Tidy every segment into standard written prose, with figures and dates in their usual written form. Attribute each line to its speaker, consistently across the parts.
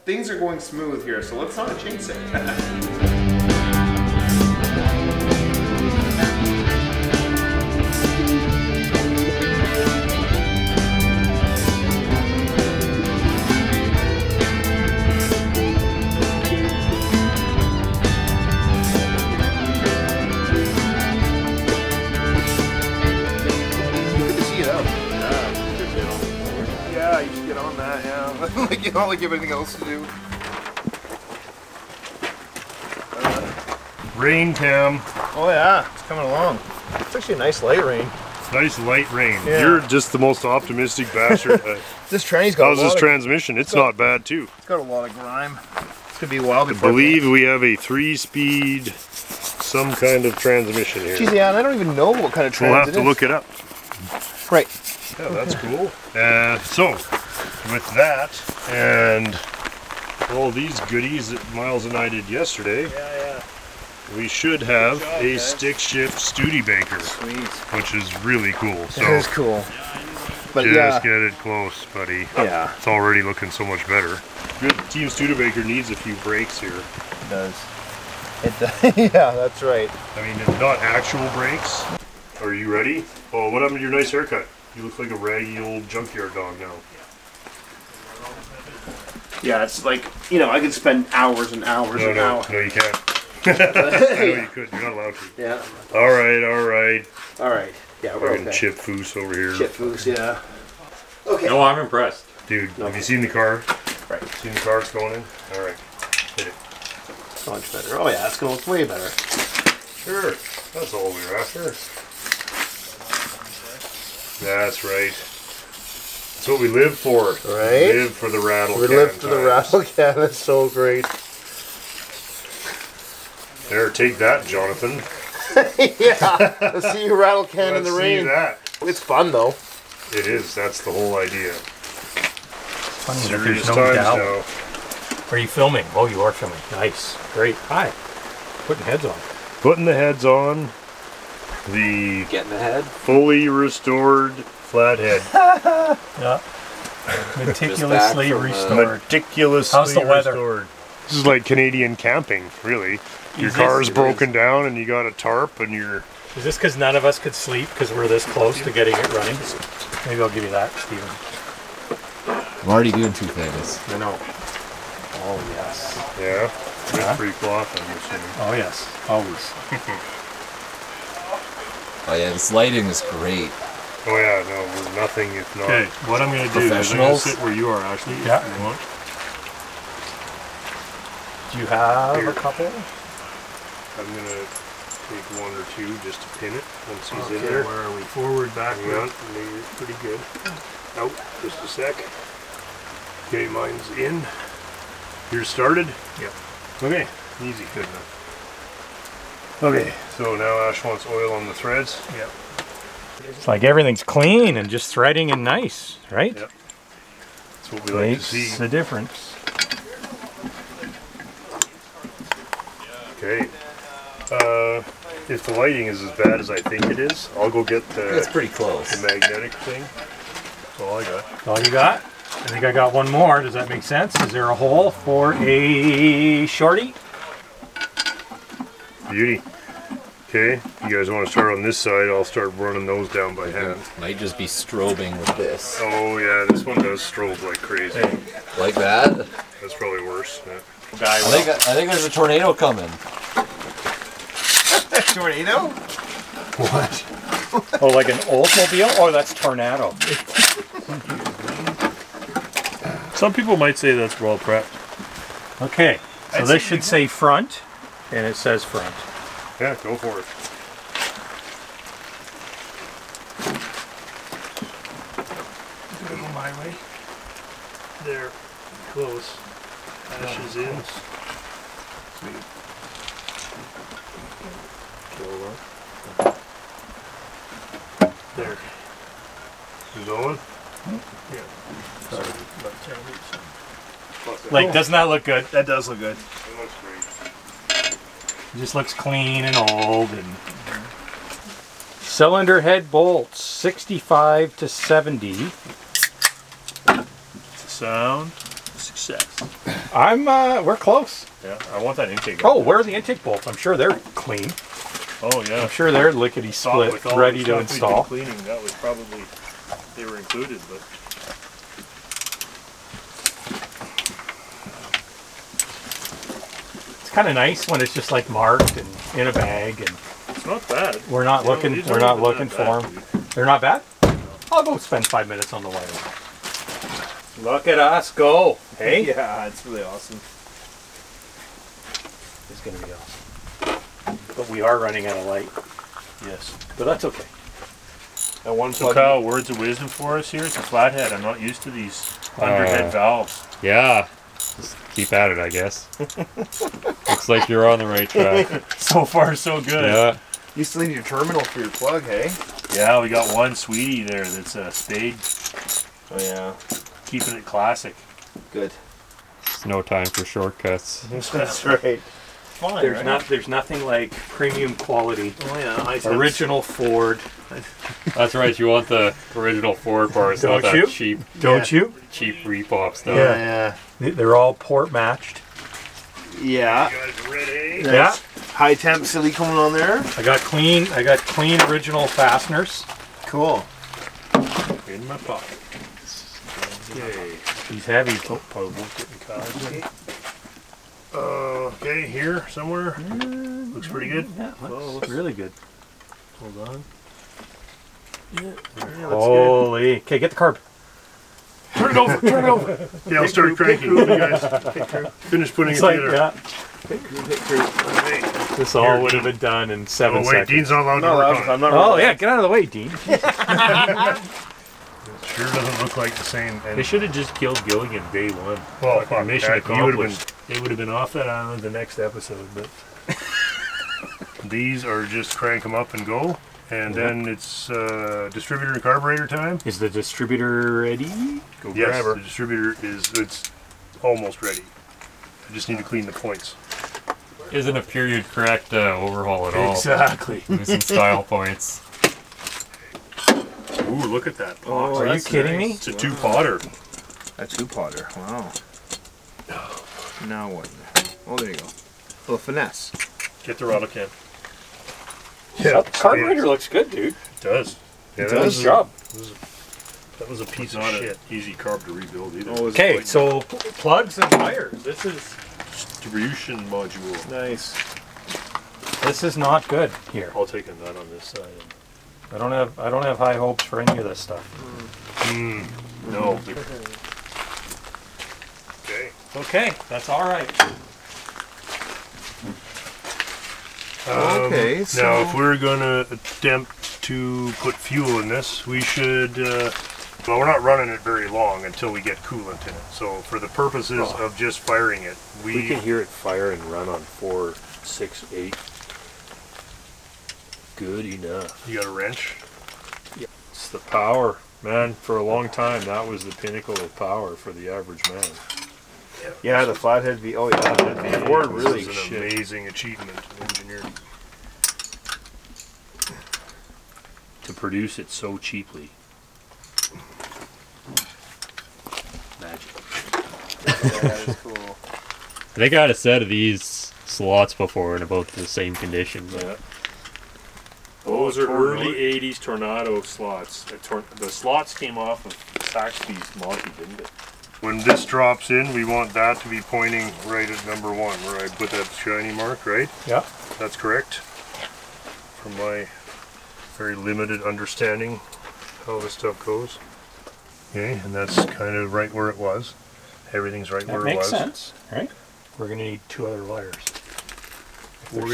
Speaker 1: Things are going smooth here, so let's not jinx it. Like, you don't like you have anything else to do.
Speaker 2: Rain cam.
Speaker 1: Oh yeah, it's coming along. It's actually a nice light rain.
Speaker 2: Nice light rain.
Speaker 1: Yeah.
Speaker 2: You're just the most optimistic bastard.
Speaker 1: This tranny's got
Speaker 2: how's this transmission? It's not bad too.
Speaker 1: It's got a lot of grime. It's gonna be a while
Speaker 2: I
Speaker 1: before.
Speaker 2: believe we have a 3-speed, some kind of transmission here.
Speaker 1: Geez, yeah, and I don't even know what kind of transmission.
Speaker 2: We'll have to look it up.
Speaker 1: Right.
Speaker 2: Yeah, that's cool. So, with that and all these goodies that Miles and I did yesterday, we should have a stick shift Studebaker, which is really cool. So
Speaker 1: it is cool. But
Speaker 2: just get it close, buddy.
Speaker 1: Yeah.
Speaker 2: It's already looking so much better. Good Team Studebaker needs a few brakes here.
Speaker 1: It does. It does. Yeah, that's right.
Speaker 2: I mean, not actual brakes. Are you ready? Oh, what happened to your nice haircut? You look like a raggy old junkyard dog now.
Speaker 1: Yeah, it's like, you know, I could spend hours and hours and hours.
Speaker 2: No, you can't. I know you could. You're not allowed to.
Speaker 1: Yeah.
Speaker 2: All right.
Speaker 1: All right. Yeah, we're okay.
Speaker 2: Chip Foose over here.
Speaker 1: Chip Foose, yeah. Okay.
Speaker 3: No, I'm impressed.
Speaker 2: Dude, have you seen the car?
Speaker 1: Right.
Speaker 2: Seen the car it's going in? All right. Hit it.
Speaker 1: So much better. Oh yeah, it's going to look way better.
Speaker 2: Sure. That's all we're after. That's right. That's what we live for.
Speaker 1: Right?
Speaker 2: We live for the rattle can.
Speaker 1: We live for the rattle can. That's so great.
Speaker 2: There, take that, Jonathan.
Speaker 1: Yeah. Let's see you rattle can in the rain.
Speaker 2: That.
Speaker 1: It's fun though.
Speaker 2: It is. That's the whole idea.
Speaker 3: Funny that
Speaker 2: Serious
Speaker 3: there's no
Speaker 2: times
Speaker 3: doubt.
Speaker 2: now.
Speaker 3: Are you filming? Oh, you are filming. Nice. Great. Hi. Putting heads on.
Speaker 2: Putting the heads on the
Speaker 1: Getting the head.
Speaker 2: fully restored Flathead.
Speaker 3: Yeah. Meticulously restored.
Speaker 2: Meticulously
Speaker 3: How's the weather?
Speaker 2: restored. This is like Canadian camping, really. Your car's broken down and you got a tarp and you're...
Speaker 3: Is this because none of us could sleep because we're this close to getting it running? Maybe I'll give you that, Steven.
Speaker 4: I'm already doing 2 things.
Speaker 3: I know. Oh, yes.
Speaker 2: Yeah? Good free cloth, I'm assuming.
Speaker 3: Oh, yes. Always.
Speaker 4: Oh yeah, this lighting is great.
Speaker 2: Oh yeah, no, we're nothing if not.
Speaker 3: Okay, what I'm going to do is I'm going to
Speaker 4: Professionals?
Speaker 3: sit where you are, Ashley. Yeah. If you want. Do you have a couple?
Speaker 2: I'm going to take 1 or 2 just to pin it once he's in
Speaker 3: Okay,
Speaker 2: there.
Speaker 3: where are we? Forward,
Speaker 2: Hang
Speaker 3: backward.
Speaker 2: on, maybe pretty good. Out, just a sec. Okay, mine's in. Yours started?
Speaker 3: Yep.
Speaker 2: Okay, easy, good enough. Okay, so now Ash wants oil on the threads.
Speaker 3: Yep. It's like everything's clean and just threading and nice, right?
Speaker 2: Yep. That's what we like
Speaker 3: Makes
Speaker 2: to see.
Speaker 3: the difference.
Speaker 2: Okay. If the lighting is as bad as I think it is, I'll go get
Speaker 4: It's
Speaker 2: the
Speaker 4: pretty close.
Speaker 2: magnetic thing. That's all I got.
Speaker 3: All you got? I think I got one more. Does that make sense? Is there a hole for a shorty?
Speaker 2: Beauty. Okay, you guys want to start on this side, I'll start running those down by hand.
Speaker 4: Might just be strobing with this.
Speaker 2: Oh yeah, this one does strobe like crazy.
Speaker 4: Like that?
Speaker 2: That's probably worse. Yeah.
Speaker 4: I think there's a tornado coming.
Speaker 1: Tornado?
Speaker 3: What? Oh, like an Oldsmobile? Oh, that's Tornado.
Speaker 2: Some people might say that's well prepped.
Speaker 3: Okay, so this should say front, and it says front.
Speaker 2: Yeah, go for it. Go my way. There, close. Ash is in. Sweet. There. You going? Yeah. Sorry.
Speaker 3: Like, doesn't that look good?
Speaker 1: That does look good.
Speaker 2: That looks great.
Speaker 3: It just looks clean and old. And cylinder head bolts, 65 to 70.
Speaker 2: Sound. success.
Speaker 3: We're close.
Speaker 2: Yeah, I want that intake.
Speaker 3: Oh, where are the intake bolts? I'm sure they're clean.
Speaker 2: Oh yeah.
Speaker 3: I'm sure they're lickety split,
Speaker 2: With all
Speaker 3: ready
Speaker 2: the
Speaker 3: to
Speaker 2: stuff we've been
Speaker 3: install.
Speaker 2: Cleaning, that was probably, they were included, but.
Speaker 3: It's kind of nice when it's just like marked and in a bag, and
Speaker 2: It's not bad.
Speaker 3: we're not looking.
Speaker 2: these
Speaker 3: We're
Speaker 2: aren't
Speaker 3: not
Speaker 2: even
Speaker 3: looking
Speaker 2: that
Speaker 3: for
Speaker 2: bad,
Speaker 3: them.
Speaker 2: dude.
Speaker 3: They're not bad. I'll go spend 5 minutes on the wire. Look at us go! Hey,
Speaker 1: Yeah, it's really awesome.
Speaker 3: it's gonna be awesome. But we are running out of light.
Speaker 2: Yes.
Speaker 3: But that's okay.
Speaker 1: That one
Speaker 2: So
Speaker 1: plug.
Speaker 2: Kyle, words of wisdom for us here. It's a flathead. I'm not used to these underhead valves.
Speaker 5: Yeah. Just keep at it, I guess. Looks like you're on the right track.
Speaker 2: So far, so good.
Speaker 5: Yeah.
Speaker 1: You still need your terminal for your plug, hey?
Speaker 2: Yeah, we got one sweetie there that's a spade,
Speaker 1: Oh yeah.
Speaker 2: keeping it classic.
Speaker 1: Good.
Speaker 5: It's no time for shortcuts.
Speaker 1: That's right. Fine.
Speaker 3: There's nothing like premium quality,
Speaker 1: Oh yeah.
Speaker 3: original Ford.
Speaker 5: That's right, you want the original Ford parts, not
Speaker 3: Don't
Speaker 5: that
Speaker 3: you?
Speaker 5: cheap
Speaker 3: Don't you?
Speaker 5: repop stuff.
Speaker 1: Yeah.
Speaker 3: They're all port matched.
Speaker 1: Yeah.
Speaker 2: You guys ready?
Speaker 1: Nice.
Speaker 3: Yeah.
Speaker 1: High temp silicone on there.
Speaker 3: I got clean original fasteners.
Speaker 1: Cool.
Speaker 2: In my pocket. Okay.
Speaker 3: He's heavy.
Speaker 2: Oh, probably won't get me caught. Okay, here somewhere. Looks pretty good.
Speaker 3: Yeah, looks really good.
Speaker 2: Hold on.
Speaker 3: Holy. Okay, get the carb.
Speaker 2: Turn it over. Turn it over. Yeah, I'll start cranking. You guys finish putting
Speaker 3: It's
Speaker 2: it
Speaker 3: like,
Speaker 2: together.
Speaker 3: yeah, this all would have been done in 7
Speaker 2: Oh wait,
Speaker 3: seconds.
Speaker 2: Dean's not allowed to
Speaker 1: No,
Speaker 2: work on
Speaker 1: I'm not.
Speaker 3: Oh yeah, get out of the way, Dean.
Speaker 2: it. Sure doesn't look like the same. And
Speaker 6: They should have just killed Gilligan day one.
Speaker 2: well,
Speaker 6: Fucking
Speaker 2: fuck,
Speaker 6: mission
Speaker 2: that, you would have been.
Speaker 6: accomplished.
Speaker 2: They would have been off that island the next episode, but these are just crank them up and go, and then it's distributor and carburetor time.
Speaker 3: Is the distributor ready?
Speaker 2: Go
Speaker 6: Yes.
Speaker 2: grab her. The distributor it's almost ready. I just need to clean the points.
Speaker 5: Isn't a period correct overhaul at all.
Speaker 3: Exactly.
Speaker 5: Losing style points.
Speaker 2: Ooh, look at that.
Speaker 1: Oh,
Speaker 3: Are you
Speaker 1: that's
Speaker 3: kidding me?
Speaker 2: It's a two-potter.
Speaker 1: A two-potter. Wow. Now what? Oh, there you go. A little finesse.
Speaker 2: Get the rattle can.
Speaker 3: Yeah, carburetor looks good, dude.
Speaker 2: It does. Yeah,
Speaker 3: Nice job.
Speaker 2: That was a piece of shit. Easy carb to rebuild either.
Speaker 1: Oh, it's
Speaker 3: Okay,
Speaker 1: quite
Speaker 3: so plugs and wires. This is
Speaker 2: Distribution module.
Speaker 1: nice.
Speaker 3: not good here.
Speaker 2: I'll take a nut on this side.
Speaker 3: I don't have high hopes for any of this stuff.
Speaker 2: No. Okay.
Speaker 3: Okay, that's all right.
Speaker 1: Okay,
Speaker 2: Now,
Speaker 1: so
Speaker 2: if we're gonna attempt to put fuel in this, we should. Well, we're not running it very long until we get coolant in it. So, for the purposes of just firing it,
Speaker 6: We can hear it fire and run on 4, 6, 8. Good enough.
Speaker 2: You got a wrench.
Speaker 6: It's the power, man. For a long time, that was the pinnacle of power for the average man.
Speaker 1: yeah, the flathead V. Oh yeah, the Ford really
Speaker 2: This is an
Speaker 1: shit.
Speaker 2: amazing achievement of engineering.
Speaker 6: To produce it so cheaply. Magic.
Speaker 1: That is cool.
Speaker 5: I think I had a set of these slots before in about the same condition. But
Speaker 6: Yeah. Those are early 80s Tornado slots. The slots came off of Saxby's Monty, didn't it?
Speaker 2: When this drops in, we want that to be pointing right at number 1, where I put that shiny mark, right?
Speaker 3: Yeah.
Speaker 2: That's correct. From my very limited understanding how this stuff goes. Okay, and that's kind of right where it was. Everything's right
Speaker 3: That
Speaker 2: where it
Speaker 3: makes
Speaker 2: was.
Speaker 3: sense, right? We're gonna need 2 other wires.
Speaker 6: Well,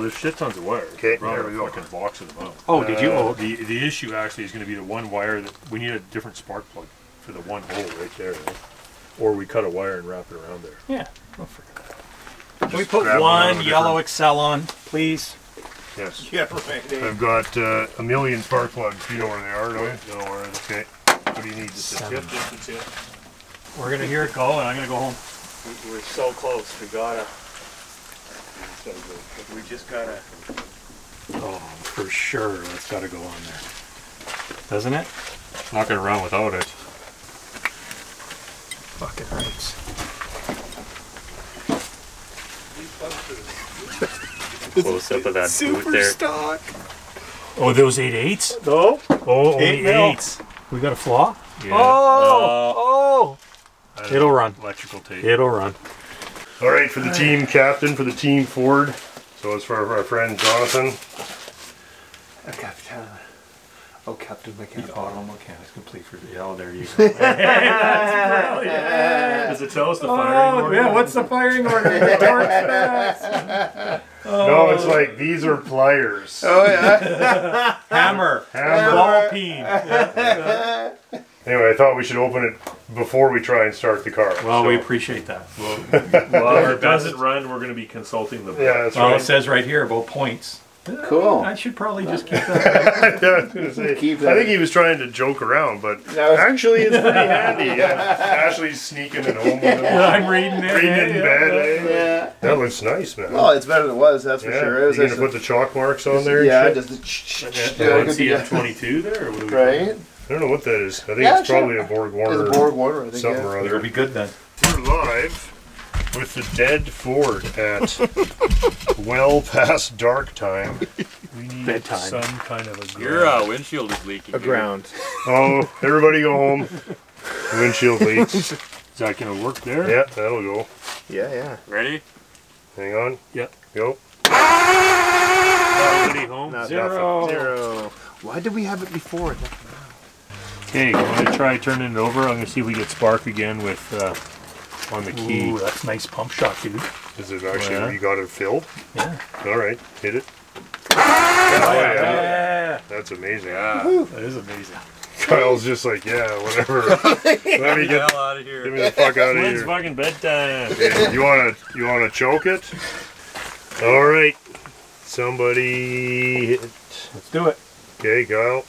Speaker 6: there's shit tons of wires.
Speaker 2: Okay,
Speaker 6: Brought
Speaker 2: there
Speaker 6: a
Speaker 2: we go.
Speaker 6: fucking box of them out.
Speaker 3: Oh, did you? Oh,
Speaker 6: The issue actually is going to be the one wire that we need a different spark plug for the one hole right there. Right? Or we cut a wire and wrap it around there.
Speaker 3: yeah. Oh, Can we put
Speaker 2: grab
Speaker 3: one
Speaker 2: one
Speaker 3: yellow
Speaker 2: different-
Speaker 3: Excel on, please?
Speaker 2: Yes.
Speaker 1: Yeah, right.
Speaker 2: I've got a million spark plugs. You know where they are, don't you? No, where are they? Okay. What do you need? Just a
Speaker 3: Seven.
Speaker 2: tip?
Speaker 6: That's it.
Speaker 3: We're gonna hear it go, and I'm gonna go home.
Speaker 6: We're so close. We gotta.
Speaker 1: We just gotta.
Speaker 3: Oh, for sure, that's gotta go on there. Doesn't it?
Speaker 5: not going to run without it.
Speaker 3: Fucking rights.
Speaker 6: Close up of that boot
Speaker 1: Super
Speaker 6: there.
Speaker 1: stock.
Speaker 6: Oh, those 8/8s?
Speaker 3: No.
Speaker 6: Oh, only
Speaker 3: 8 mil.
Speaker 6: 8s.
Speaker 3: We got a flaw?
Speaker 6: Yeah.
Speaker 3: Oh! It'll run.
Speaker 6: Electrical tape.
Speaker 3: It'll run.
Speaker 2: All right, for the team captain, for the team Ford. So it's for our friend Jonathan.
Speaker 1: Captain. Oh, Captain Mechanic.
Speaker 6: Auto mechanics complete for the. Oh, there you go. That's brilliant. Does it tell us the firing order?
Speaker 3: Yeah, what's the firing order?
Speaker 2: No, it's like these are pliers.
Speaker 1: Oh, yeah.
Speaker 3: Hammer. Ball peen.
Speaker 2: Anyway, I thought we should open it before we try and start the car.
Speaker 3: Well,
Speaker 2: so.
Speaker 3: we appreciate that.
Speaker 6: Well, if it doesn't run, we're going to be consulting the.
Speaker 2: Yeah, that's
Speaker 3: Well,
Speaker 2: right.
Speaker 3: it says right here about points.
Speaker 1: Cool.
Speaker 3: I should probably just keep that.
Speaker 2: Yeah, I was gonna say,
Speaker 1: Keep
Speaker 2: I
Speaker 1: that.
Speaker 2: think he was trying to joke around, but
Speaker 1: No.
Speaker 2: actually it's pretty handy. Yeah. Ashley's sneaking it home with him.
Speaker 3: I'm reading it.
Speaker 2: Reading it in bed, eh?
Speaker 1: Yeah.
Speaker 2: That looks nice, man.
Speaker 1: Well, it's better than it was, that's for
Speaker 2: yeah.
Speaker 1: sure. It was
Speaker 2: You gonna put the chalk marks on there?
Speaker 1: yeah,
Speaker 2: and shit?
Speaker 1: just
Speaker 6: CM22 there? Or what do we
Speaker 1: right.
Speaker 2: I don't know what that is. I think
Speaker 1: Yeah,
Speaker 2: it's probably a Borg Warner.
Speaker 1: It's a Borg Warner, I think.
Speaker 2: Something
Speaker 1: Yeah.
Speaker 2: or
Speaker 3: It'll
Speaker 2: other.
Speaker 3: be good then.
Speaker 2: We're live with the dead Ford at well past dark time.
Speaker 6: We need
Speaker 3: Bedtime.
Speaker 6: some kind of a.
Speaker 4: Your windshield is leaking.
Speaker 1: Aground.
Speaker 2: Oh, everybody go home. Windshield leaks.
Speaker 6: Is that going to work there?
Speaker 2: Yeah, that'll go.
Speaker 1: Yeah.
Speaker 4: Ready?
Speaker 2: Hang on.
Speaker 6: Yep.
Speaker 2: Go.
Speaker 6: Already home?
Speaker 1: Not
Speaker 3: Zero.
Speaker 1: Zero. Why did we have it before?
Speaker 6: Okay, I'm going to try turning it over. I'm going to see if we get spark again with on the key.
Speaker 3: Ooh, that's nice pump shot, dude.
Speaker 2: Is it actually
Speaker 6: Yeah.
Speaker 2: you got it filled?
Speaker 3: Yeah.
Speaker 2: All right, hit it.
Speaker 3: Yeah.
Speaker 2: That's amazing.
Speaker 6: That is amazing.
Speaker 2: Kyle's just like, yeah, whatever. Let me get
Speaker 4: out of here.
Speaker 2: me the fuck out of
Speaker 6: It's
Speaker 2: here.
Speaker 6: fucking bedtime.
Speaker 2: Okay, you wanna choke it? All right, somebody hit.
Speaker 3: Let's do it.
Speaker 2: Okay, Kyle.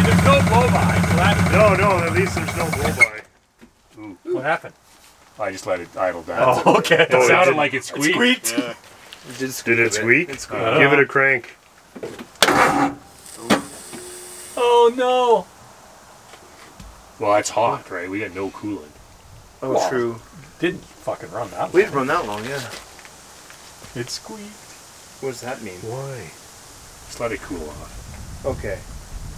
Speaker 3: There's no blow by. So that's
Speaker 2: No, at least there's no blow by.
Speaker 3: what happened.
Speaker 6: I just let it idle down.
Speaker 3: Oh, okay.
Speaker 2: Oh,
Speaker 6: It
Speaker 2: it
Speaker 6: sounded
Speaker 2: did-
Speaker 6: like it squeaked.
Speaker 2: Did it squeak?
Speaker 1: It
Speaker 2: Give it a crank.
Speaker 3: Oh no.
Speaker 6: Well, it's hot, right? We got no coolant.
Speaker 1: Oh,
Speaker 3: Well,
Speaker 1: true.
Speaker 3: Didn't fucking run that.
Speaker 1: We didn't run that long, yeah.
Speaker 6: It squeaked.
Speaker 1: What does that mean?
Speaker 2: Why?
Speaker 6: Just let it cool off.
Speaker 1: Okay.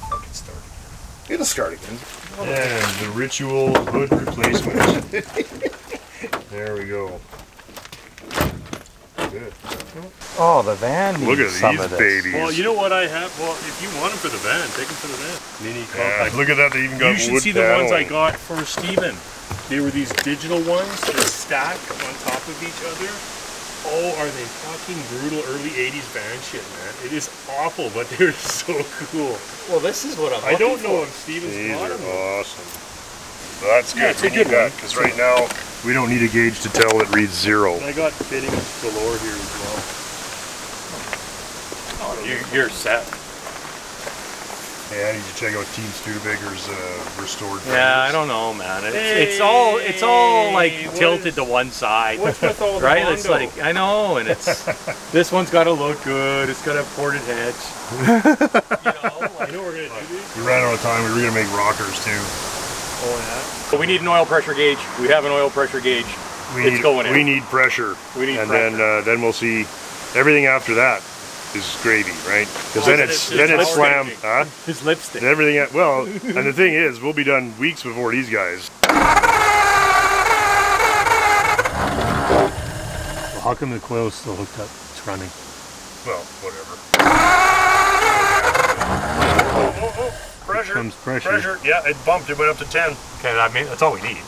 Speaker 6: I can start again.
Speaker 1: It'll start again.
Speaker 2: And the ritual hood replacement. There we go. Good.
Speaker 3: Oh, the van needs
Speaker 2: Look at
Speaker 3: some
Speaker 2: these
Speaker 3: of this.
Speaker 2: babies.
Speaker 6: Well, you know what I have? Well, if you want them for the van, take them for the van. Mini
Speaker 2: Yeah,
Speaker 6: compact.
Speaker 2: look at that, they even got
Speaker 6: You should
Speaker 2: wood
Speaker 6: see the ones I
Speaker 2: paneling.
Speaker 6: got for Steven. They were these digital ones that stack on top of each other. Oh, are they fucking brutal early 80s van shit, man. It is awful, but they're so cool.
Speaker 1: Well, this is what I'm
Speaker 6: I don't know if Steven's
Speaker 2: These
Speaker 6: got
Speaker 2: are
Speaker 6: them.
Speaker 2: awesome. Well, that's
Speaker 6: Yeah,
Speaker 2: good.
Speaker 6: it's
Speaker 2: We
Speaker 6: a good
Speaker 2: need that,
Speaker 6: one.
Speaker 2: because right now we don't need a gauge to tell it reads 0.
Speaker 6: And I got fittings galore here as well.
Speaker 3: You're set.
Speaker 2: Yeah, I need to check out Team Studebaker's restored.
Speaker 3: Yeah, I
Speaker 2: fenders.
Speaker 3: don't know, man.
Speaker 6: Hey,
Speaker 3: It's all like
Speaker 6: what
Speaker 3: tilted
Speaker 6: is-
Speaker 3: to one side.
Speaker 6: What's with all the
Speaker 3: Right? It's
Speaker 6: Mondo?
Speaker 3: like I know, and it's this one's got to look good. It's got to have ported heads.
Speaker 6: You know what we're gonna do these?
Speaker 2: We ran out of time. We were going to make rockers too.
Speaker 6: Oh yeah.
Speaker 3: But we need an oil pressure gauge. We have an oil pressure gauge. It's going in.
Speaker 2: We need pressure.
Speaker 3: We need
Speaker 2: and
Speaker 3: pressure.
Speaker 2: then we'll see. Everything after that is gravy, right? Because
Speaker 6: Well,
Speaker 2: then
Speaker 6: it's
Speaker 2: it's slam.
Speaker 6: lipstick.
Speaker 2: Huh?
Speaker 3: His lipstick.
Speaker 2: And everything. Well, and the thing is, we'll be done weeks before these guys.
Speaker 6: Well, how come the coil's still hooked up? It's running.
Speaker 2: Well, whatever. Oh, pressure.
Speaker 6: Comes pressure.
Speaker 2: Pressure. Yeah, it bumped. It went up to 10.
Speaker 3: Okay, that's all we need.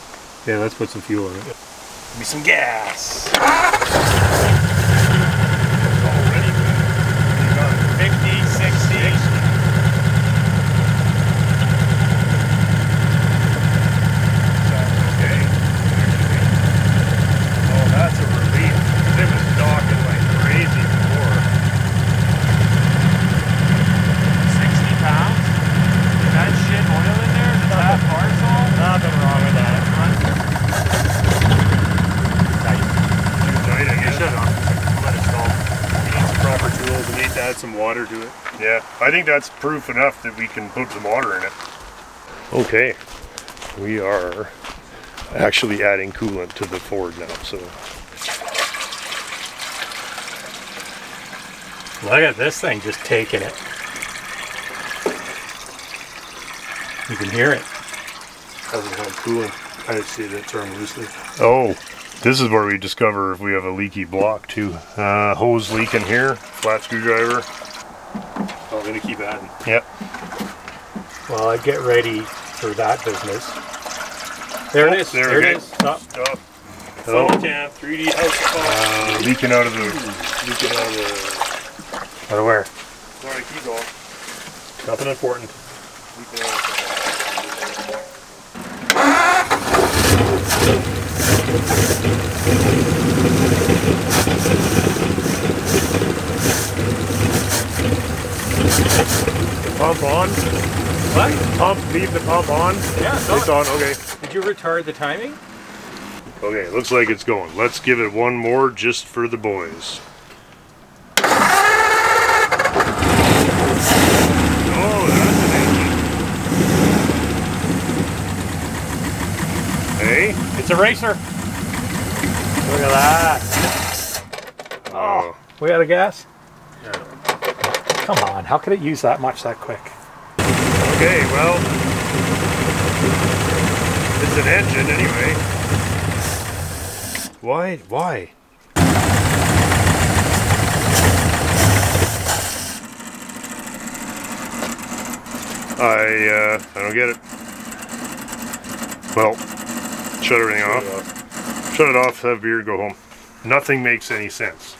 Speaker 6: Yeah, let's put some fuel in it.
Speaker 3: Give me some gas. 50, 60.
Speaker 2: Okay. Oh, that's a relief. It was docking like crazy before.
Speaker 3: 60 pounds? Is that shit oil in there? Is that parcel? Nothing wrong with that.
Speaker 2: Too tight, I guess.
Speaker 3: Shut up.
Speaker 2: water to it. Yeah, I think that's proof enough that we can put some water in it. Okay, we are actually adding coolant to the Ford now, so.
Speaker 6: Look at this thing just taking it. You can hear it.
Speaker 2: Doesn't have coolant. I say that term loosely. Oh, this is where we discover if we have a leaky block too. Hose leaking here, flat screwdriver.
Speaker 6: Oh, I'm gonna keep adding.
Speaker 2: Yep.
Speaker 6: Well, I'd get ready for that business. There it is.
Speaker 2: There it is.
Speaker 6: Stop.
Speaker 2: Stop.
Speaker 6: Hello. 3D house.
Speaker 2: Leaking out of the.
Speaker 6: Out of where?
Speaker 2: Sorry, keep going.
Speaker 6: Nothing important.
Speaker 2: Leaking out of the. Pump on.
Speaker 6: What?
Speaker 2: Pump, leave the pump on.
Speaker 6: Yeah,
Speaker 2: it's on. Okay.
Speaker 6: Did you retard the timing?
Speaker 2: Okay, looks like it's going. Let's give it one more just for the boys. Oh, that's an engine. Hey?
Speaker 6: It's a racer. Look at that.
Speaker 2: Oh.
Speaker 6: We out of gas? Yeah. Come on, how could it use that much that quick?
Speaker 2: Okay, well, it's an engine anyway. Why? I don't get it. Well, shut everything off. Shut it off, have a beer, go home. Nothing makes any sense,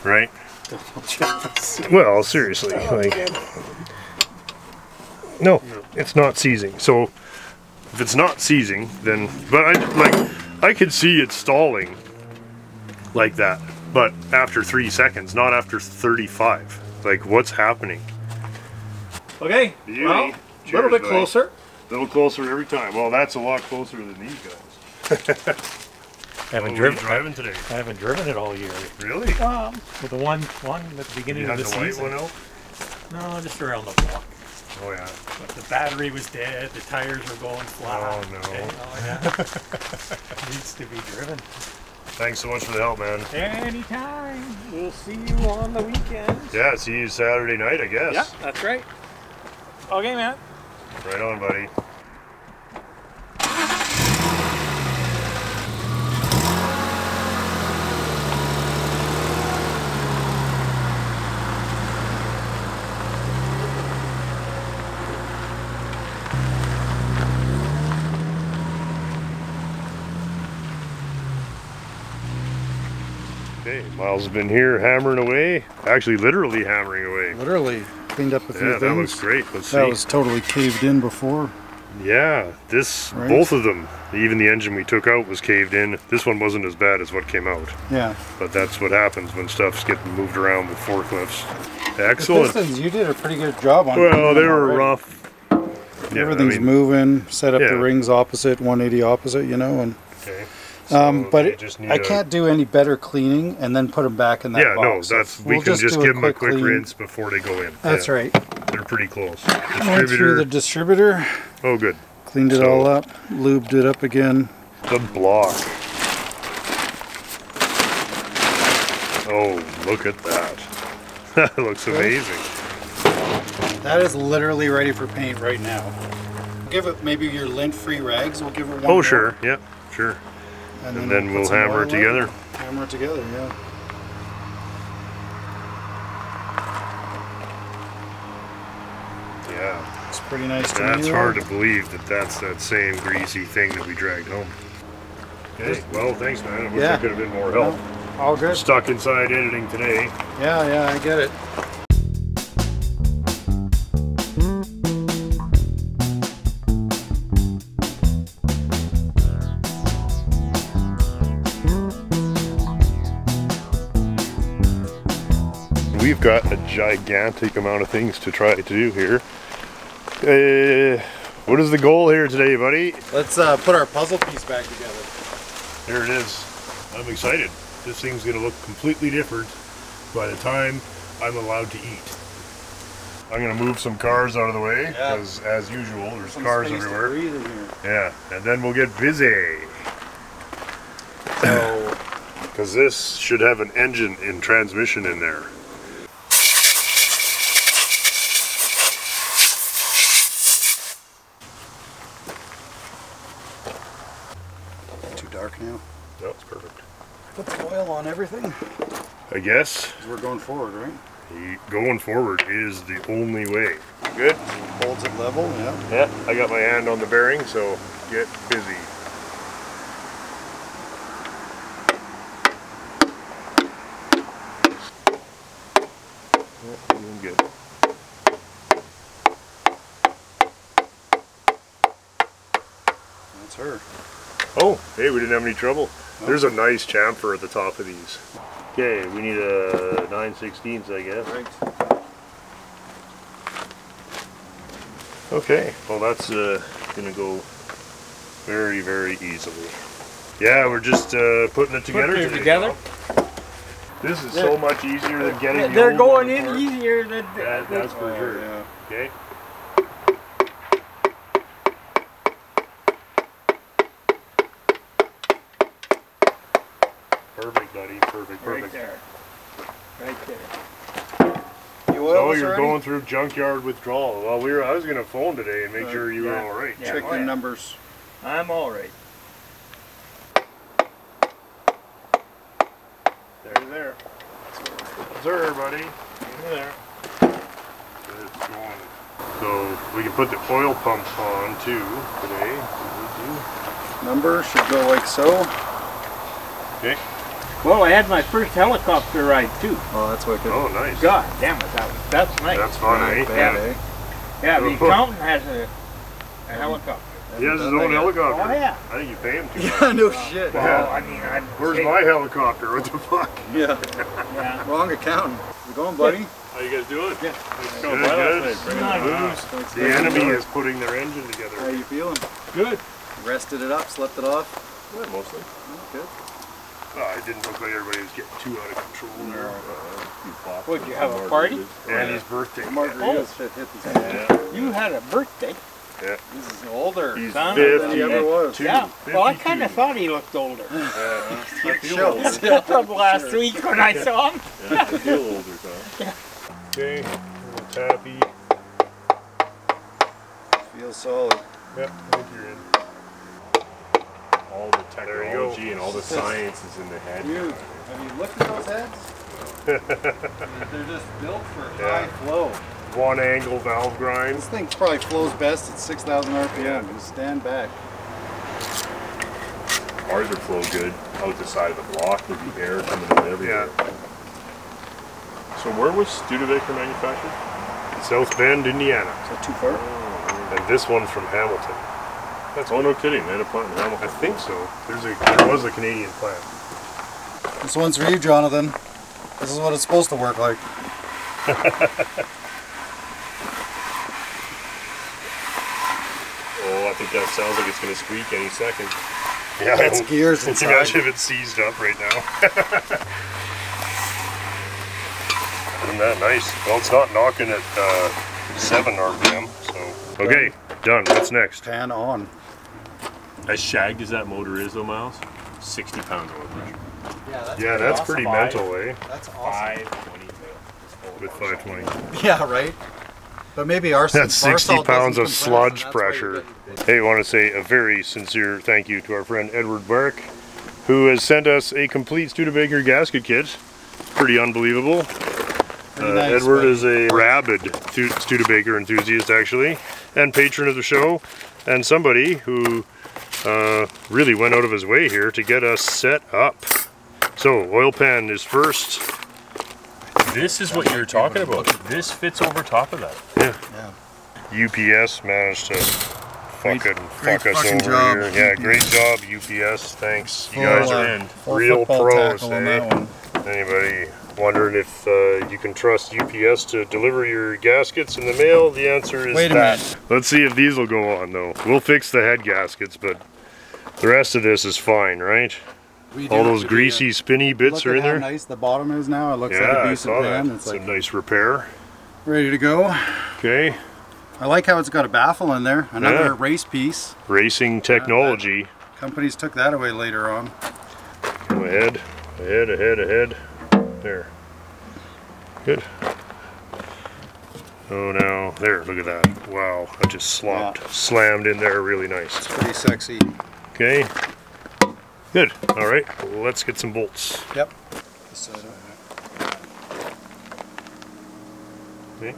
Speaker 2: right? Well, seriously, like, no, it's not seizing. So if it's not seizing, then, but I could see it stalling like that, but after 3 seconds, not after 35. Like, what's happening?
Speaker 6: Okay,
Speaker 2: Beauty.
Speaker 6: well, a
Speaker 2: Cheers,
Speaker 6: little bit
Speaker 2: buddy.
Speaker 6: closer.
Speaker 2: A little closer every time. Well, that's a lot closer than these guys.
Speaker 6: I haven't
Speaker 2: driving today.
Speaker 6: I haven't driven it all year.
Speaker 2: Really?
Speaker 6: With the one at the beginning
Speaker 2: You
Speaker 6: of
Speaker 2: had
Speaker 6: the
Speaker 2: the white
Speaker 6: season.
Speaker 2: one out?
Speaker 6: No, just around the block.
Speaker 2: Oh yeah.
Speaker 6: But the battery was dead. The tires were going flat.
Speaker 2: Oh, no.
Speaker 6: Oh yeah. Needs to be driven.
Speaker 2: Thanks so much for the help, man.
Speaker 6: Anytime. We'll see you on the weekend.
Speaker 2: Yeah, see you Saturday night, I guess.
Speaker 6: Yeah, that's right. Okay, man.
Speaker 2: Right on, buddy. Okay, Miles has been here hammering away. Actually, literally hammering away.
Speaker 7: Literally cleaned up a few
Speaker 2: Yeah,
Speaker 7: things.
Speaker 2: that looks great. Let's see.
Speaker 7: That was totally caved in before.
Speaker 2: Yeah, this,
Speaker 7: Right.
Speaker 2: both of them, even the engine we took out was caved in. This one wasn't as bad as what came out.
Speaker 7: Yeah.
Speaker 2: But that's what happens when stuff's getting moved around with forklifts.
Speaker 7: The
Speaker 2: Excellent.
Speaker 7: pistons, you did a pretty good job on.
Speaker 2: Well, they were
Speaker 7: already.
Speaker 2: rough. Yeah,
Speaker 7: Everything's
Speaker 2: I mean,
Speaker 7: moving. Set up
Speaker 2: yeah.
Speaker 7: the rings opposite, 180 opposite, you know, and.
Speaker 2: okay.
Speaker 7: But
Speaker 2: you just need
Speaker 7: I can't do any better cleaning and then put them back in that
Speaker 2: Yeah, no,
Speaker 7: box.
Speaker 2: that's we
Speaker 7: We'll
Speaker 2: can just
Speaker 7: do
Speaker 2: give them a quick
Speaker 7: clean.
Speaker 2: rinse before they go in.
Speaker 7: That's
Speaker 2: Yeah,
Speaker 7: right.
Speaker 2: They're pretty close.
Speaker 7: Went through the distributor,
Speaker 2: Oh, good.
Speaker 7: cleaned it
Speaker 2: So-
Speaker 7: all up, lubed it up again.
Speaker 2: The block. Oh, look at that. That looks amazing.
Speaker 7: That is literally ready for paint right now. Give it maybe your lint-free rags. We'll give it one.
Speaker 2: Oh,
Speaker 7: go,
Speaker 2: sure. Yeah, sure. And then we'll
Speaker 7: put some
Speaker 2: hammer
Speaker 7: oil
Speaker 2: it
Speaker 7: in.
Speaker 2: together.
Speaker 7: Hammer it together, yeah.
Speaker 2: Yeah.
Speaker 7: It's pretty nice to
Speaker 2: That's
Speaker 7: me.
Speaker 2: hard to believe that that's that same greasy thing that we dragged home. Okay, well, thanks, man. I wish I could have been more help.
Speaker 7: All good.
Speaker 2: Stuck inside editing today.
Speaker 7: Yeah, I get it.
Speaker 2: We've got a gigantic amount of things to try to do here. What is the goal here today, buddy?
Speaker 7: Let's put our puzzle piece back together.
Speaker 2: There it is. I'm excited. This thing's gonna look completely different by the time I'm allowed to eat. I'm gonna move some cars out of the way because, as usual, there's cars everywhere. Yeah, and then we'll get busy. So, because this should have an engine and transmission in there.
Speaker 7: Too dark now.
Speaker 2: No, it's perfect.
Speaker 7: Put the oil on everything.
Speaker 2: I guess.
Speaker 7: We're going forward, right?
Speaker 2: Going forward is the only way. Good?
Speaker 7: Holds it level, yeah.
Speaker 2: Yeah, I got my hand on the bearing, so get busy. Yeah, doing good.
Speaker 7: That's her.
Speaker 2: Oh, hey, we didn't have any trouble. There's a nice chamfer at the top of these. Okay, we need a 9/16, I guess.
Speaker 7: Right.
Speaker 2: Okay, well that's gonna go very, very easily. Yeah, we're just putting it together.
Speaker 3: Putting it together?
Speaker 2: This is so much easier than getting the
Speaker 3: They're
Speaker 2: old
Speaker 3: going
Speaker 2: one
Speaker 3: in
Speaker 2: apart.
Speaker 3: easier than
Speaker 2: That's for sure.
Speaker 7: Yeah.
Speaker 2: Okay. Perfect, buddy. Perfect,
Speaker 3: right
Speaker 2: perfect.
Speaker 3: there. Right there.
Speaker 7: You oil
Speaker 2: So
Speaker 7: this
Speaker 2: you're
Speaker 7: already?
Speaker 2: going through junkyard withdrawal. Well, I was gonna phone today and make sure you were all right.
Speaker 3: Yeah.
Speaker 7: Check
Speaker 3: Oh,
Speaker 7: your
Speaker 3: yeah.
Speaker 7: numbers.
Speaker 3: I'm all right.
Speaker 2: There. Sir, buddy. There. It's going. So we can put the oil pumps on too today.
Speaker 7: Number should go like so.
Speaker 2: Okay.
Speaker 3: Well, I had my first helicopter ride too.
Speaker 7: Oh, that's wicked.
Speaker 2: Oh, nice.
Speaker 3: God damn it, that's nice.
Speaker 2: That's fun, eh?
Speaker 7: Bad,
Speaker 2: Yeah.
Speaker 7: eh?
Speaker 3: Yeah, the accountant has a helicopter.
Speaker 2: He has his own helicopter.
Speaker 3: Oh, yeah.
Speaker 2: I think you pay him too much.
Speaker 7: Yeah, no shit.
Speaker 3: Well, I mean, I'd
Speaker 2: Where's
Speaker 3: say-
Speaker 2: my helicopter? What the fuck?
Speaker 7: Yeah.
Speaker 3: Yeah.
Speaker 7: Wrong accountant. You going, buddy?
Speaker 2: How you guys doing?
Speaker 3: Yeah.
Speaker 2: Good, good.
Speaker 3: Not
Speaker 7: Thanks
Speaker 2: The
Speaker 7: for
Speaker 2: enemy
Speaker 7: coming.
Speaker 2: is putting their engine
Speaker 7: How
Speaker 2: together.
Speaker 7: you feeling?
Speaker 3: Good.
Speaker 7: Rested it up, slept it off?
Speaker 2: Yeah, mostly.
Speaker 7: Oh, good.
Speaker 2: It didn't look like everybody was getting too out of control there.
Speaker 3: Would you have a party?
Speaker 2: Andy's birthday.
Speaker 7: Margaritas should hit this man.
Speaker 3: You had a birthday.
Speaker 2: Yeah.
Speaker 7: This is older.
Speaker 2: He's
Speaker 3: Son of a-
Speaker 2: 52.
Speaker 7: He ever was.
Speaker 3: Yeah. Well, I
Speaker 2: 52.
Speaker 3: kind of thought he looked older.
Speaker 7: It shows.
Speaker 3: From last week when I saw him.
Speaker 4: I feel older, Tom.
Speaker 2: Okay, a little tappy.
Speaker 7: Feels solid.
Speaker 2: Yep, I think you're in.
Speaker 4: All the
Speaker 2: There you go.
Speaker 4: technology and all the science is in the head.
Speaker 7: Dude, have you looked at those heads? They're just built for high flow.
Speaker 2: One angle valve grind.
Speaker 7: This thing probably flows best at 6,000 RPM.
Speaker 2: Yeah.
Speaker 7: Just stand back.
Speaker 4: Ours would flow good out the side of the block. There'd be air coming in everywhere. So where was Studebaker manufactured?
Speaker 2: South Bend, Indiana.
Speaker 7: Is that too far?
Speaker 2: And this one's from Hamilton.
Speaker 4: Oh, no kidding. They had a plant in
Speaker 2: I
Speaker 4: Hamilton.
Speaker 2: think so. There was a Canadian plant.
Speaker 7: This one's for you, Jonathan. This is what it's supposed to work like.
Speaker 4: Oh, I think that sounds like it's going to squeak any second.
Speaker 2: Yeah,
Speaker 7: That's gears inside.
Speaker 2: Imagine if it's seized up right now. Isn't that nice? Well, it's not knocking at 7 RPM, so. Okay, done. What's next?
Speaker 7: Pan on.
Speaker 4: As shagged as that motor is, though, Miles, 60 pounds oil pressure.
Speaker 2: Yeah, that's pretty mental, eh?
Speaker 7: That's
Speaker 4: 520
Speaker 2: With 520.
Speaker 7: Yeah, right? But maybe our
Speaker 2: That's 60 pounds of sludge
Speaker 7: pressure.
Speaker 2: pressure. Hey, I want to say a very sincere thank you to our friend Edward Barrick, who has sent us a complete Studebaker gasket kit. Pretty unbelievable.
Speaker 7: Nice,
Speaker 2: Edward
Speaker 7: buddy.
Speaker 2: is a rabid Studebaker enthusiast, actually, and patron of the show, and somebody who really went out of his way here to get us set up. So, oil pan is first.
Speaker 4: This is what you're talking about. This fits over top of that.
Speaker 2: Yeah. UPS managed to fucking fuck us
Speaker 7: fucking
Speaker 2: over
Speaker 7: job.
Speaker 2: here. Yeah, great job, UPS. Thanks. You
Speaker 7: Full,
Speaker 2: guys are
Speaker 7: in.
Speaker 2: real pros,
Speaker 7: On
Speaker 2: eh?
Speaker 7: that one.
Speaker 2: Anybody wondering if you can trust UPS to deliver your gaskets in the mail? The answer is
Speaker 7: Wait a
Speaker 2: that.
Speaker 7: minute.
Speaker 2: Let's see if these will go on, though. We'll fix the head gaskets, but the rest of this is fine, right? All those greasy, spinny bits
Speaker 7: Look
Speaker 2: are
Speaker 7: at
Speaker 2: in
Speaker 7: how
Speaker 2: there.
Speaker 7: nice the bottom is now. It looks
Speaker 2: Yeah,
Speaker 7: like a
Speaker 2: I
Speaker 7: decent
Speaker 2: saw
Speaker 7: pan.
Speaker 2: that.
Speaker 7: It's
Speaker 2: It's
Speaker 7: like
Speaker 2: a nice repair.
Speaker 7: Ready to go.
Speaker 2: Okay.
Speaker 7: I like how it's got a baffle in there. Another race piece.
Speaker 2: Racing technology.
Speaker 7: Companies took that away later on.
Speaker 2: Go ahead. Ahead, ahead, ahead. There. Good. Oh, now, there, look at that. Wow, that just slopped. Slammed in there really nice.
Speaker 7: It's pretty sexy.
Speaker 2: Okay. Good. All right, let's get some bolts.
Speaker 7: Yep.
Speaker 2: Okay.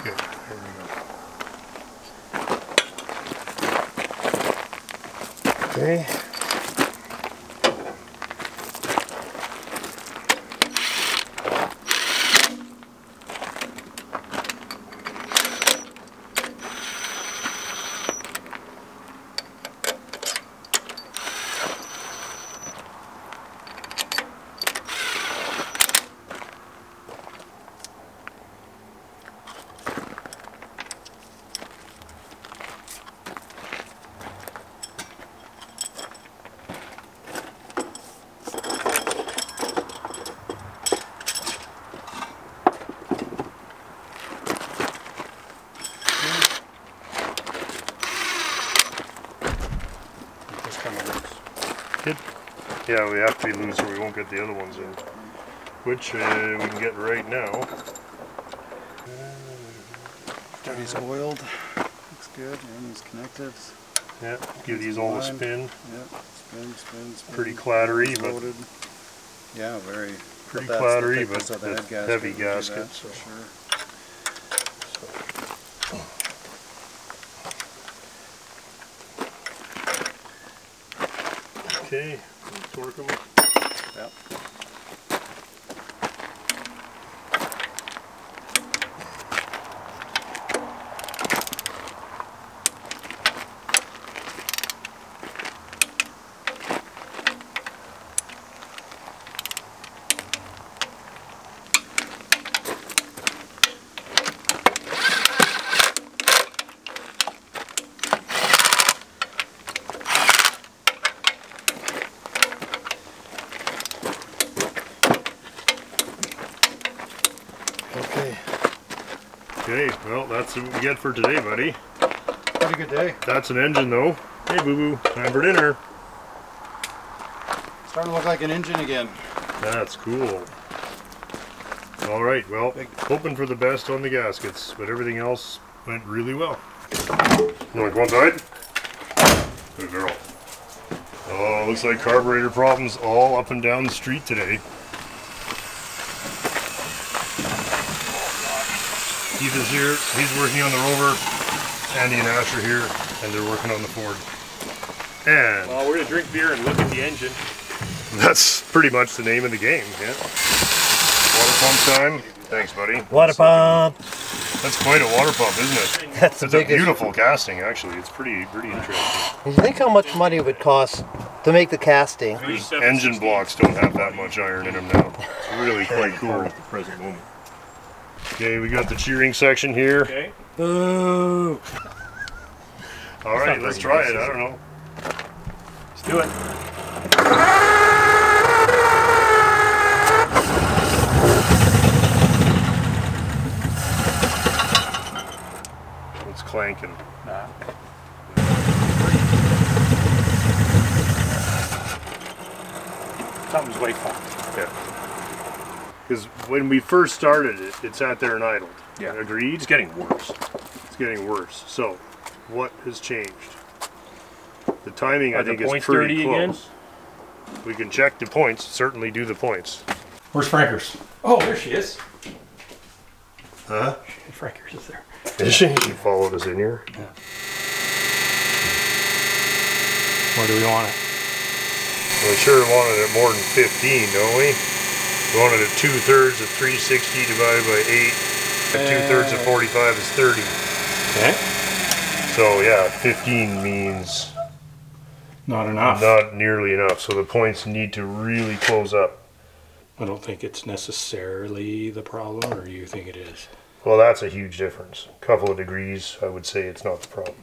Speaker 2: Good. There we go. Okay. Good. Yeah, we have to be loose or we won't get the other ones in. Which we can get right now.
Speaker 7: He's oiled. Looks good. Everything's connected.
Speaker 2: Yeah, give these all a spin.
Speaker 7: Yep. Spin, spin, spin.
Speaker 2: Pretty clattery, but
Speaker 7: loaded. Yeah, very.
Speaker 2: Pretty
Speaker 7: That's
Speaker 2: clattery,
Speaker 7: the
Speaker 2: but
Speaker 7: thickness of the
Speaker 2: with
Speaker 7: head
Speaker 2: heavy
Speaker 7: gasket, we'll do
Speaker 2: gasket.
Speaker 7: that
Speaker 2: So.
Speaker 7: for sure.
Speaker 2: Okay, torque them.
Speaker 7: Yep.
Speaker 2: Okay, well that's what we get for today, buddy.
Speaker 7: Pretty good day.
Speaker 2: That's an engine though. Hey boo boo, time for dinner.
Speaker 7: Starting to look like an engine again.
Speaker 2: That's cool. Alright, well, hoping for the best on the gaskets, but everything else went really well. You want one side? Good girl. Oh, looks like carburetor problems all up and down the street today. Keith is here, he's working on the Rover. Andy and Ash are here, and they're working on the Ford. And
Speaker 6: Well, we're gonna drink beer and look at the engine.
Speaker 2: that's pretty much the name of the game, yeah. Water pump time. Thanks, buddy.
Speaker 8: Water pump.
Speaker 2: That's quite a water pump, isn't it?
Speaker 8: That's the
Speaker 2: It's a
Speaker 8: biggest.
Speaker 2: beautiful casting, actually. It's pretty interesting.
Speaker 8: You think how much money it would cost to make the casting?
Speaker 2: These engine blocks don't have that much iron in them now. It's really quite cool at the present moment. Okay, we got the cheering section here.
Speaker 6: Okay.
Speaker 8: Boo!
Speaker 2: All right, let's try it. I don't know.
Speaker 6: Let's do it.
Speaker 2: It's clanking.
Speaker 6: Something's way fun.
Speaker 2: Yeah. Because when we first started it, it sat there and idled.
Speaker 6: Yeah.
Speaker 2: Agreed?
Speaker 6: It's getting worse.
Speaker 2: It's getting worse. So, what has changed? The timing,
Speaker 6: Are
Speaker 2: I
Speaker 6: the
Speaker 2: think, is
Speaker 6: points
Speaker 2: pretty
Speaker 6: dirty
Speaker 2: close.
Speaker 6: again?
Speaker 2: We can check the points, certainly do the points.
Speaker 3: Where's Frankers? Oh, there she is.
Speaker 2: Huh?
Speaker 3: Frankers is there.
Speaker 2: Is she? She followed us in here.
Speaker 3: Where do we want it?
Speaker 2: We sure wanted it more than 15, don't we? We wanted it 2/3 of 360 divided by 8. And 2/3 of 45 is 30.
Speaker 3: Okay.
Speaker 2: So yeah, 15 means
Speaker 3: Not enough.
Speaker 2: not nearly enough. So the points need to really close up.
Speaker 3: I don't think it's necessarily the problem, or you think it is?
Speaker 2: Well, that's a huge difference. A couple of degrees, I would say it's not the problem.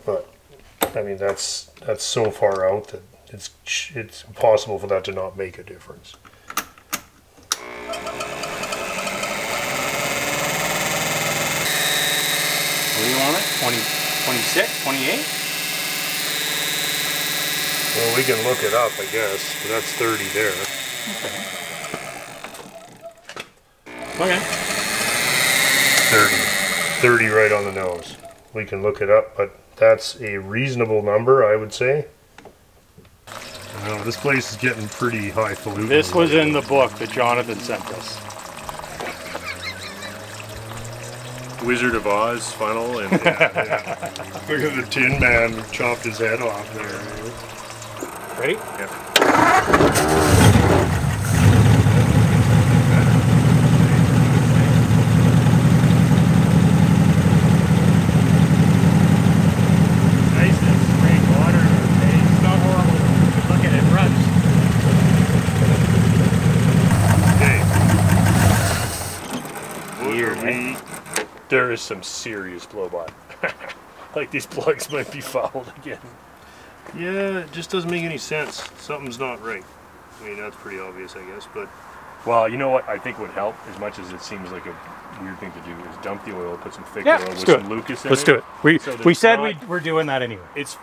Speaker 2: But I mean, that's so far out that it's impossible for that to not make a difference.
Speaker 6: What do you want it? 20, 26, 28?
Speaker 2: Well, we can look it up, I guess. But that's 30 there.
Speaker 6: Okay.
Speaker 2: 30. 30 right on the nose. We can look it up, but that's a reasonable number, I would say. This place is getting pretty highfalutin.
Speaker 6: This was in the book that Jonathan sent us.
Speaker 4: Wizard of Oz funnel and
Speaker 2: Look at the Tin Man who chopped his head off there.
Speaker 6: Ready?
Speaker 4: yeah.
Speaker 6: Nice and spraying water. Hey, it's not horrible. Look at it, runs.
Speaker 2: Okay. There is some serious blow-by. Like these plugs might be fouled again. Yeah, it just doesn't make any sense. Something's not right. I mean, that's pretty obvious, I guess, but...
Speaker 4: Well, you know what I think would help, as much as it seems like a weird thing to do, is dump the oil, put some thick
Speaker 6: Yeah,
Speaker 4: oil
Speaker 6: let's
Speaker 4: with
Speaker 6: do
Speaker 4: some
Speaker 6: it.
Speaker 4: Lucas in
Speaker 6: Let's
Speaker 4: it.
Speaker 6: do it. We said
Speaker 4: not-
Speaker 6: we're doing that anyway.
Speaker 4: It's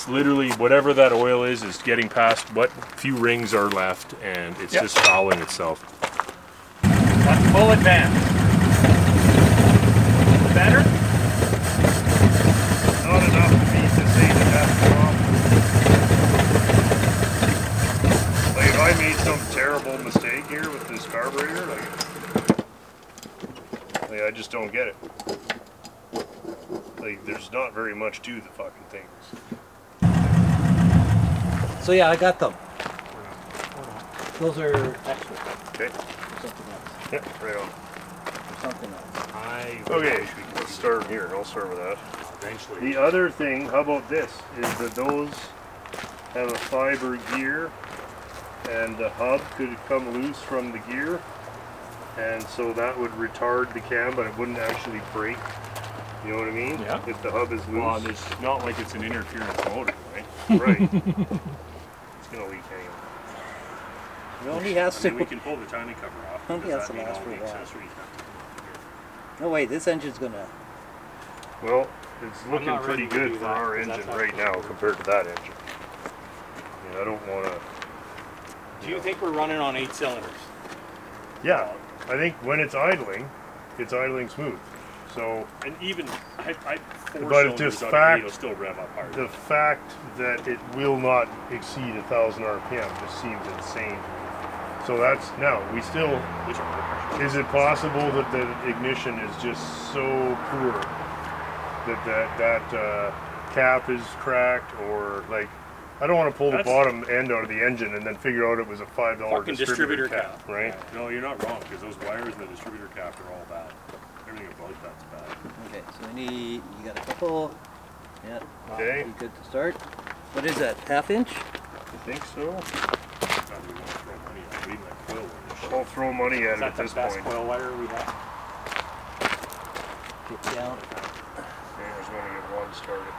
Speaker 4: literally whatever that oil is getting past what few rings are left, and it's
Speaker 6: Yep.
Speaker 4: just fouling itself.
Speaker 6: That's full advance. Better?
Speaker 2: Not enough for me to say that that's wrong. Like, if I made some terrible mistake here with this carburetor, like I just don't get it. Like, there's not very much to the fucking things.
Speaker 8: So yeah, I got them. Those are extra.
Speaker 2: Okay.
Speaker 8: Something else.
Speaker 2: Yeah, right on.
Speaker 8: Something else.
Speaker 2: Okay, let's start here. I'll start with that.
Speaker 6: Eventually.
Speaker 2: The other thing, how about this, is that those have a fiber gear, and the hub could come loose from the gear, and so that would retard the cam, but it wouldn't actually break. You know what I mean?
Speaker 6: Yeah.
Speaker 2: If the hub is loose.
Speaker 4: Well, it's not like it's an interference motor, right?
Speaker 2: Right. It's gonna leak anyway.
Speaker 8: No, he has
Speaker 4: I mean, we
Speaker 8: to.
Speaker 4: can pull the timing cover off.
Speaker 8: Only
Speaker 4: Does
Speaker 8: has
Speaker 4: that
Speaker 8: to
Speaker 4: mean
Speaker 8: last
Speaker 4: all
Speaker 8: for
Speaker 4: the
Speaker 8: a while.
Speaker 4: accessories have to be
Speaker 8: No, wait, this engine's gonna.
Speaker 2: Well, it's looking
Speaker 6: not
Speaker 2: pretty
Speaker 6: ready to
Speaker 2: good
Speaker 6: do
Speaker 2: for
Speaker 6: that,
Speaker 2: our
Speaker 6: 'cause
Speaker 2: engine
Speaker 6: that's
Speaker 2: right now compared to that engine. I mean, I don't want to...
Speaker 6: Do you think we're running on 8 cylinders?
Speaker 2: Yeah, I think when it's idling smooth. So
Speaker 4: And even, I four
Speaker 2: But it's
Speaker 4: cylinders
Speaker 2: just
Speaker 4: out of
Speaker 2: fact-
Speaker 4: 8 will still rev up hard.
Speaker 2: the fact that it will not exceed 1,000 RPM just seems insane. So that's, now, we still,
Speaker 4: Which are
Speaker 2: is it possible that the ignition is just so poor that cap is cracked, or like, I don't want to pull the
Speaker 4: That's-
Speaker 2: bottom end out of the engine and then figure out it was a $5
Speaker 6: Fucking
Speaker 2: distributor
Speaker 6: distributor
Speaker 2: cap, right?
Speaker 4: No, you're not wrong, because those wires and the distributor cap are all bad. Everything about that's bad.
Speaker 8: Okay, so we need. You got a couple. Yeah.
Speaker 2: Okay.
Speaker 8: You good to start? What is that? Half inch?
Speaker 2: I think so.
Speaker 4: God, we want to throw money at it. We like coil wire.
Speaker 2: I'll throw money at
Speaker 6: Is
Speaker 2: it
Speaker 6: that
Speaker 2: at
Speaker 6: the
Speaker 2: this
Speaker 6: best
Speaker 2: point.
Speaker 6: coil wire we have?
Speaker 8: Get down.
Speaker 2: Okay, I was going to get one started.
Speaker 4: I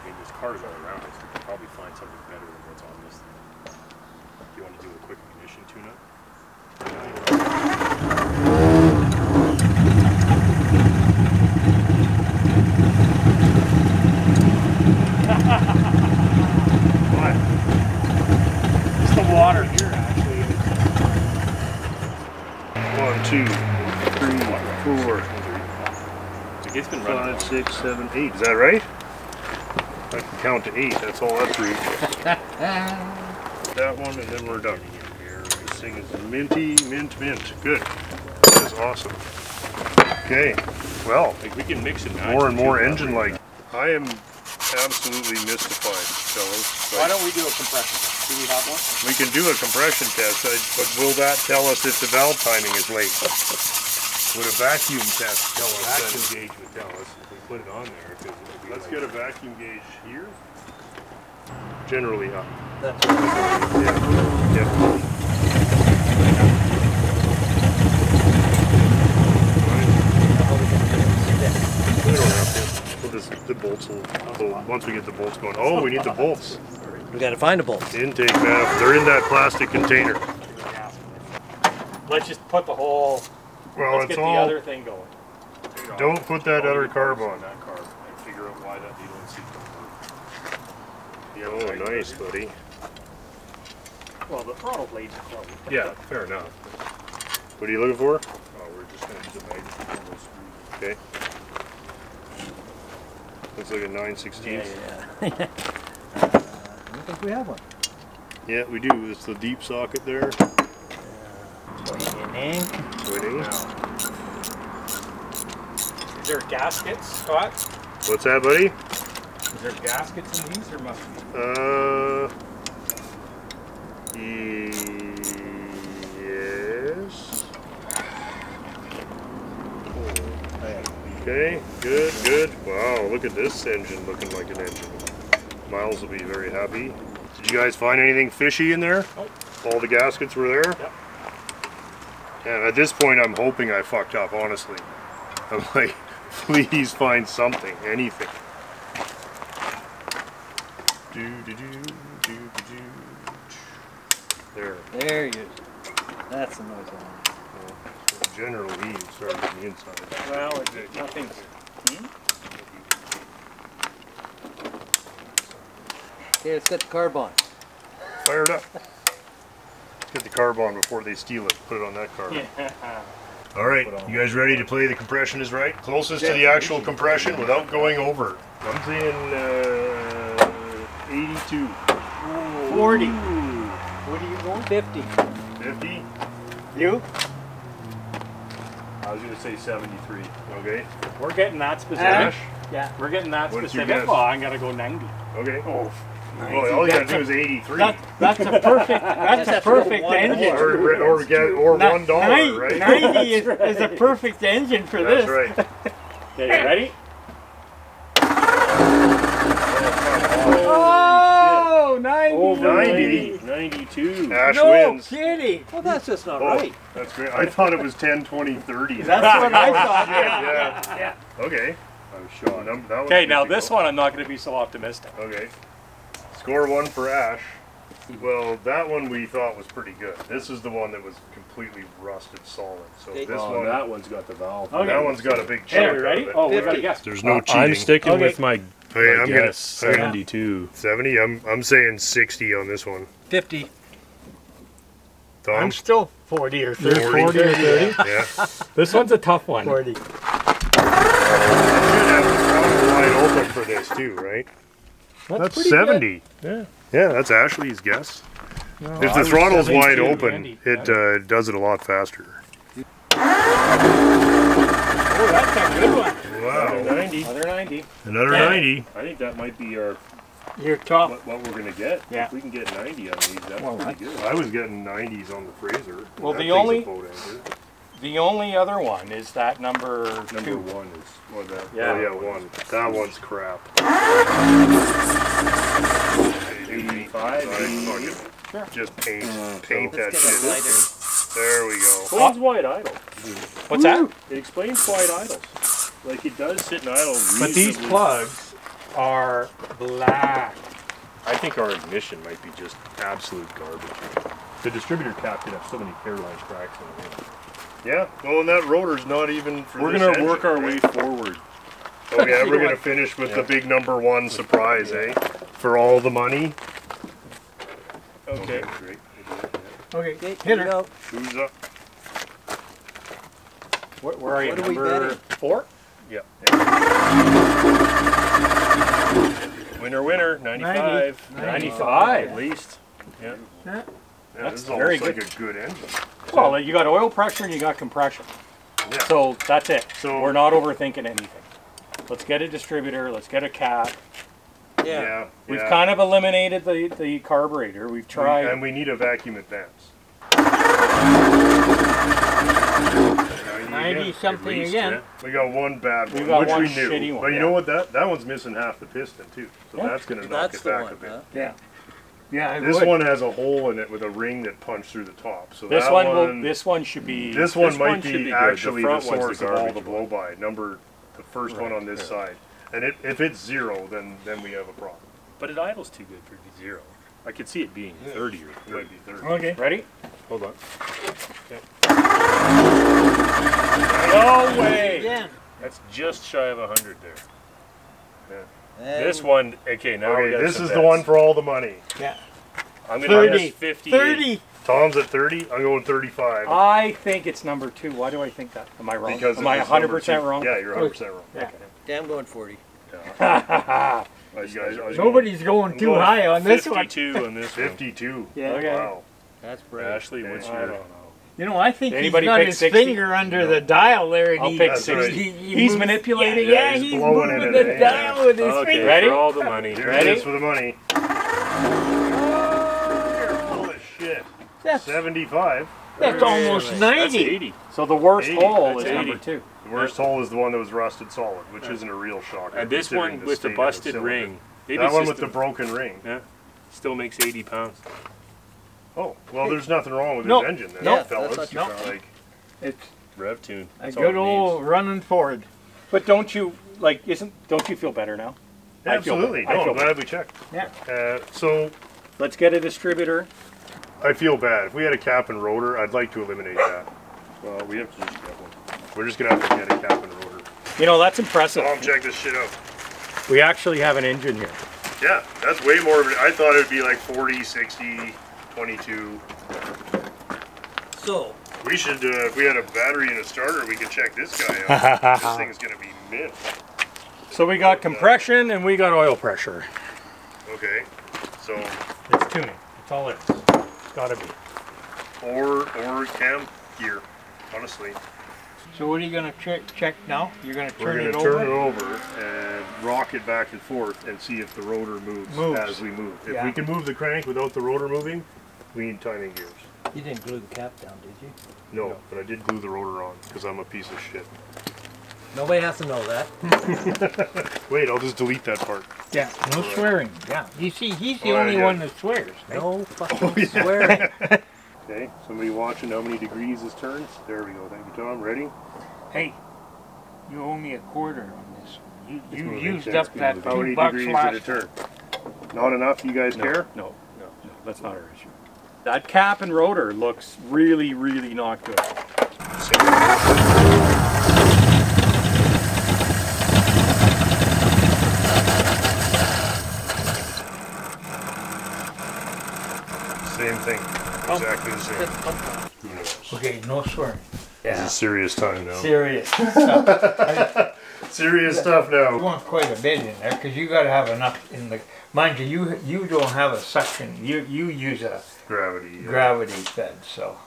Speaker 4: mean, there's cars all around us. We could probably find something better than what's on this thing. Do you want to do a quick ignition tune-up?
Speaker 2: What?
Speaker 6: It's the water here, actually.
Speaker 2: 1, 2, 3, 4,
Speaker 4: It's been running.
Speaker 2: 5, 6, 7, 8. Is that right? I can count to 8. That's all that's read. That one, and then we're done. This thing is minty, mint. Good. That is awesome. Okay. Well,
Speaker 4: Like, we can mix it now.
Speaker 2: more and more engine-like. I am absolutely mystified, fellas.
Speaker 6: Why don't we do a compression test? Do we have one?
Speaker 2: We can do a compression test, but will that tell us if the valve timing is late? Would a vacuum test tell us that?
Speaker 4: Vacuum gauge would tell us if we put it on there. 'Cause it would be
Speaker 2: Let's
Speaker 4: like-
Speaker 2: get a vacuum gauge here. Generally up.
Speaker 8: That's what
Speaker 2: Yeah, definitely. We don't have to. We'll just, the bolts will, once we get the bolts going. Oh, we need the bolts.
Speaker 8: We gotta find a bolt.
Speaker 2: Intake manifold. They're in that plastic container.
Speaker 6: Let's just put the whole.
Speaker 2: Well,
Speaker 6: Let's
Speaker 2: it's
Speaker 6: get
Speaker 2: all.
Speaker 6: the other thing going.
Speaker 2: Don't put that other carb on.
Speaker 4: That carb and figure out why that needle and seat don't work.
Speaker 2: Oh, nice, buddy.
Speaker 6: Well, the throttle blades are closed.
Speaker 2: Yeah, fair enough. What are you looking for?
Speaker 4: Oh, we're just going to use a magnet to pull those screws.
Speaker 2: Okay. Looks like a 9/16.
Speaker 8: Yeah. I don't think we have one.
Speaker 2: Yeah, we do. It's the deep socket there.
Speaker 8: Twinning.
Speaker 2: Twinning.
Speaker 6: Is there gaskets, Scott?
Speaker 2: What's that, buddy?
Speaker 6: Is there gaskets in these or must be?
Speaker 2: Yes. Okay, good, good. Wow, look at this engine looking like an engine. Miles will be very happy. Did you guys find anything fishy in there?
Speaker 6: Nope.
Speaker 2: All the gaskets were there?
Speaker 6: Yep.
Speaker 2: And at this point, I'm hoping I fucked up, honestly. I'm like, please find something, anything. There.
Speaker 8: There you. That's the noise I want.
Speaker 2: General heat started on the inside.
Speaker 6: Well, nothing.
Speaker 8: Okay, let's get the carb on.
Speaker 2: Fire it up. Let's get the carb on before they steal it. Put it on that carb.
Speaker 6: Yeah.
Speaker 2: All right, you guys ready to play the compression is right? Closest to the actual compression without going over. I'm saying 82.
Speaker 6: 40. What are you going?
Speaker 8: 50.
Speaker 2: 50?
Speaker 6: You?
Speaker 4: I was going to say 73.
Speaker 2: Okay.
Speaker 6: We're getting that specific.
Speaker 2: Ash?
Speaker 6: Yeah, we're getting that
Speaker 2: What's your
Speaker 6: specific.
Speaker 2: guess?
Speaker 6: Well, I'm gonna go 90.
Speaker 2: Okay.
Speaker 6: Oh,
Speaker 2: Well, all you gotta do is 83.
Speaker 6: That's a perfect. That's a perfect engine.
Speaker 2: Or $1,
Speaker 6: 90,
Speaker 2: right?
Speaker 6: 90 is a perfect engine for
Speaker 2: That's
Speaker 6: this.
Speaker 2: right.
Speaker 6: Okay, you ready?
Speaker 2: Oh,
Speaker 6: Oh, 90.
Speaker 2: Oh, 90.
Speaker 4: 92.
Speaker 2: Ash
Speaker 6: No
Speaker 2: wins.
Speaker 6: kidding.
Speaker 8: Well, that's just not
Speaker 2: Oh,
Speaker 8: right.
Speaker 2: that's great. I thought it was 10, 20, 30.
Speaker 6: That's what I thought.
Speaker 2: Yeah. Okay.
Speaker 4: I was shocked.
Speaker 2: That one's
Speaker 6: Okay, now
Speaker 2: good to
Speaker 6: this
Speaker 2: go.
Speaker 6: one I'm not going to be so optimistic.
Speaker 2: Okay. Score 1 for Ash. Well, that one we thought was pretty good. This is the one that was completely rusted solid. So
Speaker 8: Okay.
Speaker 2: this
Speaker 4: Oh,
Speaker 2: one,
Speaker 4: that one's got the valve.
Speaker 6: Okay.
Speaker 2: that one's got a big
Speaker 6: Hey,
Speaker 2: chunk
Speaker 6: are you ready?
Speaker 2: out of it.
Speaker 6: Oh, we got to
Speaker 8: 50.
Speaker 6: guess.
Speaker 2: There's no cheating.
Speaker 4: I'm sticking
Speaker 6: Okay.
Speaker 4: with my
Speaker 2: Okay, I'm gonna
Speaker 4: guess, 72.
Speaker 2: 70. I'm saying 60 on this one.
Speaker 8: 50.
Speaker 2: Tom?
Speaker 6: I'm still 40 or 30.
Speaker 2: 40
Speaker 6: or 30.
Speaker 2: Yeah.
Speaker 6: This one's a tough one.
Speaker 8: 40.
Speaker 2: You should have the throttle wide open for this too, right? That's
Speaker 6: pretty
Speaker 2: 70.
Speaker 4: Yeah.
Speaker 2: Yeah, that's Ashley's guess.
Speaker 6: No,
Speaker 2: If
Speaker 6: I
Speaker 2: the
Speaker 6: was
Speaker 2: throttle's
Speaker 6: 72,
Speaker 2: wide open,
Speaker 6: Andy.
Speaker 2: it does it a lot faster.
Speaker 6: Oh, that's a good one.
Speaker 2: Wow.
Speaker 4: 90.
Speaker 6: Another 90.
Speaker 2: Another
Speaker 6: Yeah.
Speaker 2: 90.
Speaker 4: I think that might be our
Speaker 6: You're top.
Speaker 4: what we're gonna get.
Speaker 6: Yeah.
Speaker 4: If we can get 90 on these, that's
Speaker 6: Well,
Speaker 4: pretty good.
Speaker 2: I was getting 90s on the Fraser.
Speaker 6: Well,
Speaker 2: That
Speaker 6: the
Speaker 2: thing's a
Speaker 6: only-
Speaker 2: boat anchor.
Speaker 6: The only other one is that number
Speaker 4: Number
Speaker 6: 2.
Speaker 4: 1 is what that.
Speaker 6: Yeah.
Speaker 2: Oh yeah, one. That one's crap.
Speaker 4: 85.
Speaker 6: Sure.
Speaker 2: Just paint that
Speaker 8: Let's get
Speaker 2: shit.
Speaker 8: a lighter.
Speaker 2: There we go.
Speaker 4: One's wide idle.
Speaker 6: What's that?
Speaker 4: It explains wide idles. Like it does sit in idle.
Speaker 6: But these
Speaker 4: reasonably-
Speaker 6: plugs are black.
Speaker 4: I think our ignition might be just absolute garbage. The distributor cap could have so many hairline cracks in it.
Speaker 2: Yeah. Well, and that rotor's not even for
Speaker 4: We're
Speaker 2: this
Speaker 4: gonna
Speaker 2: engine,
Speaker 4: work our
Speaker 2: right?
Speaker 4: way forward.
Speaker 2: Oh yeah, we're gonna finish with the big number 1 surprise, eh? For all the money.
Speaker 4: Okay.
Speaker 2: Great.
Speaker 6: Okay,
Speaker 8: Okay,
Speaker 6: hit her.
Speaker 8: go.
Speaker 2: Who's up?
Speaker 6: Where are you?
Speaker 8: What are we
Speaker 6: Number
Speaker 8: betting?
Speaker 6: 4?
Speaker 2: Yeah.
Speaker 4: Winner, 95.
Speaker 6: 95.
Speaker 4: At least. Yeah.
Speaker 2: Yeah,
Speaker 6: That's
Speaker 2: this is
Speaker 6: very
Speaker 2: almost
Speaker 6: good.
Speaker 2: like a good engine.
Speaker 6: Well, you got oil pressure and you got compression.
Speaker 2: Yeah.
Speaker 6: So that's it.
Speaker 2: So-
Speaker 6: We're not overthinking anything. Let's get a distributor. Let's get a cap.
Speaker 8: Yeah.
Speaker 6: We've kind of eliminated the carburetor. We've tried.
Speaker 2: And we need a vacuum advance.
Speaker 6: 90 something again.
Speaker 2: We got one bad one,
Speaker 6: We got
Speaker 2: which
Speaker 6: one
Speaker 2: we knew.
Speaker 6: shitty one,
Speaker 2: But you
Speaker 6: yeah.
Speaker 2: know what? That one's missing half the piston too. So
Speaker 6: Yeah.
Speaker 2: that's gonna knock
Speaker 8: That's
Speaker 2: it
Speaker 8: the
Speaker 2: back
Speaker 8: one,
Speaker 2: a bit.
Speaker 8: huh?
Speaker 6: Yeah. Yeah.
Speaker 2: This one has a hole in it with a ring that punched through the top. So
Speaker 6: This
Speaker 2: that
Speaker 6: one
Speaker 2: one,
Speaker 6: will. This one should be.
Speaker 2: this one
Speaker 4: this
Speaker 2: might
Speaker 4: one should
Speaker 2: be
Speaker 4: be good.
Speaker 2: actually
Speaker 4: The
Speaker 2: the,
Speaker 4: front one's
Speaker 2: source
Speaker 4: the
Speaker 2: of all the
Speaker 4: garbage
Speaker 2: blow by. The first one on this side. And if it's 0, then we have a problem.
Speaker 4: But it idles too good for 0. I could see it being 30 or it might be 30.
Speaker 6: Okay, ready?
Speaker 4: Hold on.
Speaker 6: No way!
Speaker 8: Again.
Speaker 4: That's just shy of 100 there.
Speaker 8: And
Speaker 4: This one, okay, now we
Speaker 2: Okay,
Speaker 4: got
Speaker 2: this
Speaker 4: some
Speaker 2: is the
Speaker 4: bets.
Speaker 2: one for all the money.
Speaker 8: yeah.
Speaker 4: I'm gonna
Speaker 6: 30.
Speaker 4: guess 50.
Speaker 6: 30.
Speaker 2: Tom's at 30. I'm going 35.
Speaker 6: I think it's number 2. Why do I think that? Am I wrong?
Speaker 2: Because
Speaker 6: Am
Speaker 2: it
Speaker 6: I
Speaker 2: was number
Speaker 6: 100%
Speaker 2: 2.
Speaker 6: wrong?
Speaker 2: Yeah, you're 100% wrong.
Speaker 6: Yeah.
Speaker 8: Yeah, I'm going 40.
Speaker 2: I was going
Speaker 3: Nobody's going too high on this one.
Speaker 4: 52 on this one.
Speaker 2: 52.
Speaker 3: Yeah.
Speaker 6: Okay.
Speaker 2: Wow.
Speaker 8: That's brave.
Speaker 4: Ashley, what's your...
Speaker 3: You know, I think
Speaker 6: Anybody
Speaker 3: he's got
Speaker 6: pick
Speaker 3: his
Speaker 6: 60?
Speaker 3: finger under the dial there, and
Speaker 6: I'll
Speaker 3: he,
Speaker 6: pick
Speaker 2: That's
Speaker 6: 60.
Speaker 2: right.
Speaker 6: He's
Speaker 3: moves-
Speaker 6: manipulating
Speaker 3: Yeah,
Speaker 6: it.
Speaker 2: he's
Speaker 3: he's
Speaker 2: blowing
Speaker 3: moving
Speaker 2: it
Speaker 3: the
Speaker 2: in,
Speaker 3: dial with his
Speaker 4: Okay,
Speaker 3: finger.
Speaker 6: Ready?
Speaker 4: for all the money.
Speaker 2: Here
Speaker 6: Ready?
Speaker 2: it is for the money. Holy shit.
Speaker 3: That's,
Speaker 2: 75.
Speaker 3: that's almost
Speaker 4: That's
Speaker 3: 90.
Speaker 4: 80.
Speaker 6: So the worst
Speaker 2: 80,
Speaker 6: hole
Speaker 4: that's
Speaker 6: is
Speaker 4: 80.
Speaker 6: number 2.
Speaker 2: The worst hole is the one that was rusted solid, which isn't a real shocker.
Speaker 4: And this
Speaker 2: considering
Speaker 4: one with
Speaker 2: state
Speaker 4: the
Speaker 2: of
Speaker 4: busted
Speaker 2: cylinder.
Speaker 4: ring. Maybe
Speaker 2: That
Speaker 4: it's
Speaker 2: one
Speaker 4: just
Speaker 2: with the broken ring.
Speaker 4: Yeah. Still makes 80 pounds.
Speaker 2: Oh, well, there's nothing wrong with
Speaker 3: No.
Speaker 2: his engine then,
Speaker 8: No,
Speaker 2: fellas.
Speaker 8: that's
Speaker 3: not true.
Speaker 2: Like,
Speaker 3: It's
Speaker 4: Rev tune.
Speaker 3: a
Speaker 4: That's all
Speaker 3: good
Speaker 4: it
Speaker 3: old
Speaker 4: needs.
Speaker 3: running Ford.
Speaker 6: But don't you don't you feel better now? I feel
Speaker 2: absolutely.
Speaker 6: better. I
Speaker 2: No,
Speaker 6: feel
Speaker 2: I'm glad we checked.
Speaker 3: Yeah.
Speaker 2: So,
Speaker 6: Let's get a distributor.
Speaker 2: I feel bad. If we had a cap and rotor, I'd like to eliminate that.
Speaker 4: Well, we have to just get one.
Speaker 2: We're just going to have to get a cap and rotor.
Speaker 6: You know, that's impressive.
Speaker 2: Tom, check this shit out.
Speaker 6: We actually have an engine here.
Speaker 2: Yeah, that's way more of it. I thought it would be like 40, 60, 22.
Speaker 8: So,
Speaker 2: We should, if we had a battery and a starter, we could check this guy out. This thing's going to be mint.
Speaker 6: So we got compression and we got oil pressure.
Speaker 2: Okay, so,
Speaker 6: It's tuning. That's all it is. It's gotta be.
Speaker 2: or cam gear, honestly.
Speaker 3: So what are you going to check now? You're going to
Speaker 2: We're
Speaker 3: turn
Speaker 2: going
Speaker 3: it
Speaker 2: to
Speaker 3: over?
Speaker 2: turn it over and rock it back and forth and see if the rotor moves as we move. If
Speaker 3: Yeah.
Speaker 2: we can move the crank without the rotor moving, we need timing gears.
Speaker 8: you didn't glue the cap down, did you?
Speaker 2: No, but I did glue the rotor on because I'm a piece of shit.
Speaker 8: Nobody has to know that.
Speaker 2: Wait, I'll just delete that part.
Speaker 3: Yeah, no swearing. Yeah, you see, he's the
Speaker 2: Oh,
Speaker 3: only
Speaker 2: yeah.
Speaker 3: one that swears.
Speaker 8: No fucking swearing.
Speaker 2: Okay, somebody watching how many degrees this turns? There we go. Thank you, Tom. Ready?
Speaker 3: Hey, you owe me a quarter on this. You
Speaker 2: Moving,
Speaker 3: used
Speaker 2: check,
Speaker 3: up that
Speaker 2: how many
Speaker 3: $2
Speaker 2: degrees
Speaker 3: last
Speaker 2: did it turn? Not enough? You guys care?
Speaker 6: No, that's not our issue. That cap and rotor looks really, really not good.
Speaker 2: Same thing. Exactly the same. Who knows?
Speaker 3: Okay, no swearing.
Speaker 2: This is serious time now.
Speaker 3: Serious.
Speaker 2: Serious stuff
Speaker 3: You
Speaker 2: now.
Speaker 3: want quite a bit in there because you got to have enough in the. Mind you, you don't have a suction. You use a
Speaker 2: Gravity.
Speaker 3: gravity fed, so.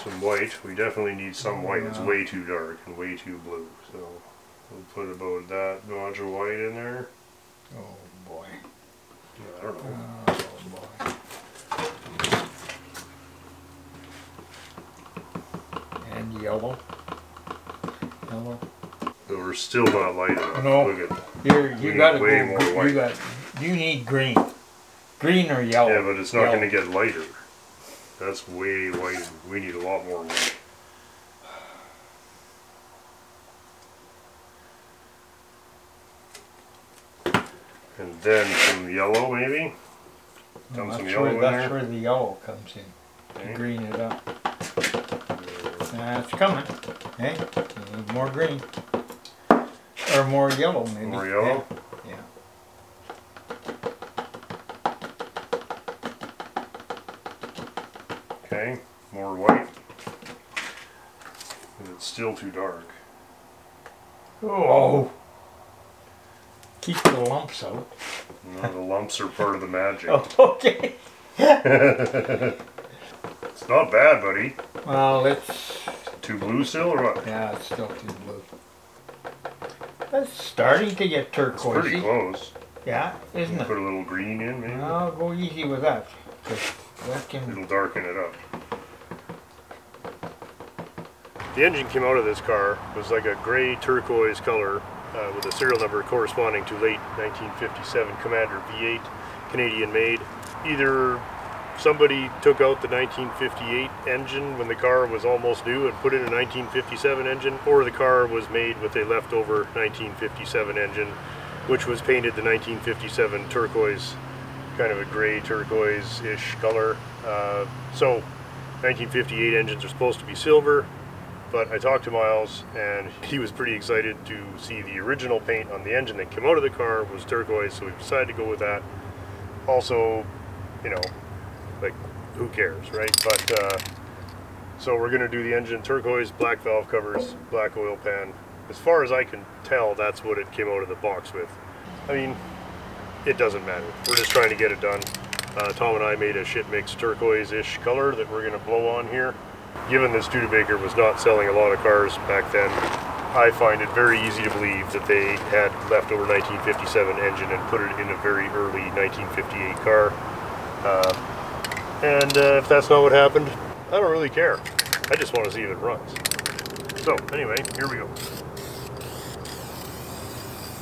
Speaker 2: Some white. We definitely need some white. It's way too dark and way too blue. So we'll put about that notch of white in there.
Speaker 3: Oh boy.
Speaker 2: I don't know.
Speaker 3: Oh boy. And yellow. Yellow.
Speaker 2: But we're still not light enough.
Speaker 3: No.
Speaker 2: Look at
Speaker 3: You
Speaker 2: need
Speaker 3: got to
Speaker 2: way
Speaker 3: go.
Speaker 2: more white.
Speaker 3: You need green. Green or yellow.
Speaker 2: Yeah, but it's not
Speaker 3: Yellow.
Speaker 2: going to get lighter. That's way white. We need a lot more white. And then some yellow, maybe. Dump some yellow in
Speaker 3: That's
Speaker 2: there.
Speaker 3: where the yellow comes in.
Speaker 2: Okay.
Speaker 3: To green it up. It's coming. Hey, you need more green. Or more yellow, maybe.
Speaker 2: More yellow?
Speaker 3: Yeah.
Speaker 2: Okay, more white. And it's still too dark.
Speaker 3: Oh. Keep the lumps out.
Speaker 2: No, the lumps are part of the magic.
Speaker 3: Oh, okay.
Speaker 2: It's not bad, buddy.
Speaker 3: Well, it's.
Speaker 2: Too blue still, or what?
Speaker 3: Yeah, it's still too blue. That's starting to get
Speaker 2: It's pretty
Speaker 3: turquoisey.
Speaker 2: close.
Speaker 3: Yeah, isn't it?
Speaker 2: Put a little green in, maybe.
Speaker 3: I'll go easy with that. 'Cause that can.
Speaker 2: It'll darken it up. The engine came out of this car was like a gray turquoise color with a serial number corresponding to late 1957 Commander V8, Canadian made. Either somebody took out the 1958 engine when the car was almost new and put in a 1957 engine, or the car was made with a leftover 1957 engine, which was painted the 1957 turquoise kind of a gray turquoise-ish color. So 1958 engines are supposed to be silver, but I talked to Miles and he was pretty excited to see the original paint on the engine that came out of the car was turquoise, so we decided to go with that. Also, you know, like, who cares, right? But so we're gonna do the engine turquoise, black valve covers, black oil pan. As far as I can tell, that's what it came out of the box with. I mean, it doesn't matter. We're just trying to get it done. Tom and I made a shit mix turquoise-ish color that we're going to blow on here. Given that Studebaker was not selling a lot of cars back then, I find it very easy to believe that they had leftover 1957 engine and put it in a very early 1958 car. And if that's not what happened, I don't really care. I just want to see if it runs. So anyway, here we go.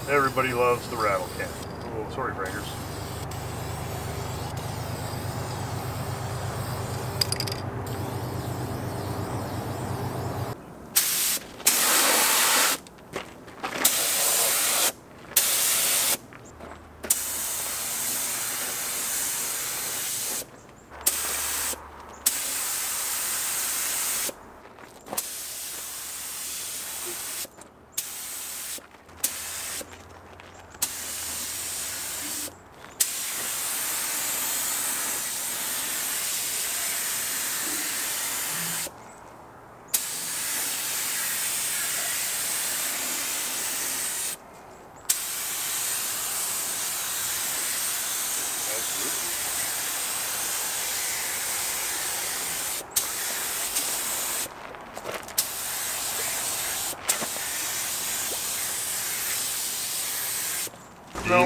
Speaker 2: Everybody loves the rattle can. Oh, sorry, Frankers.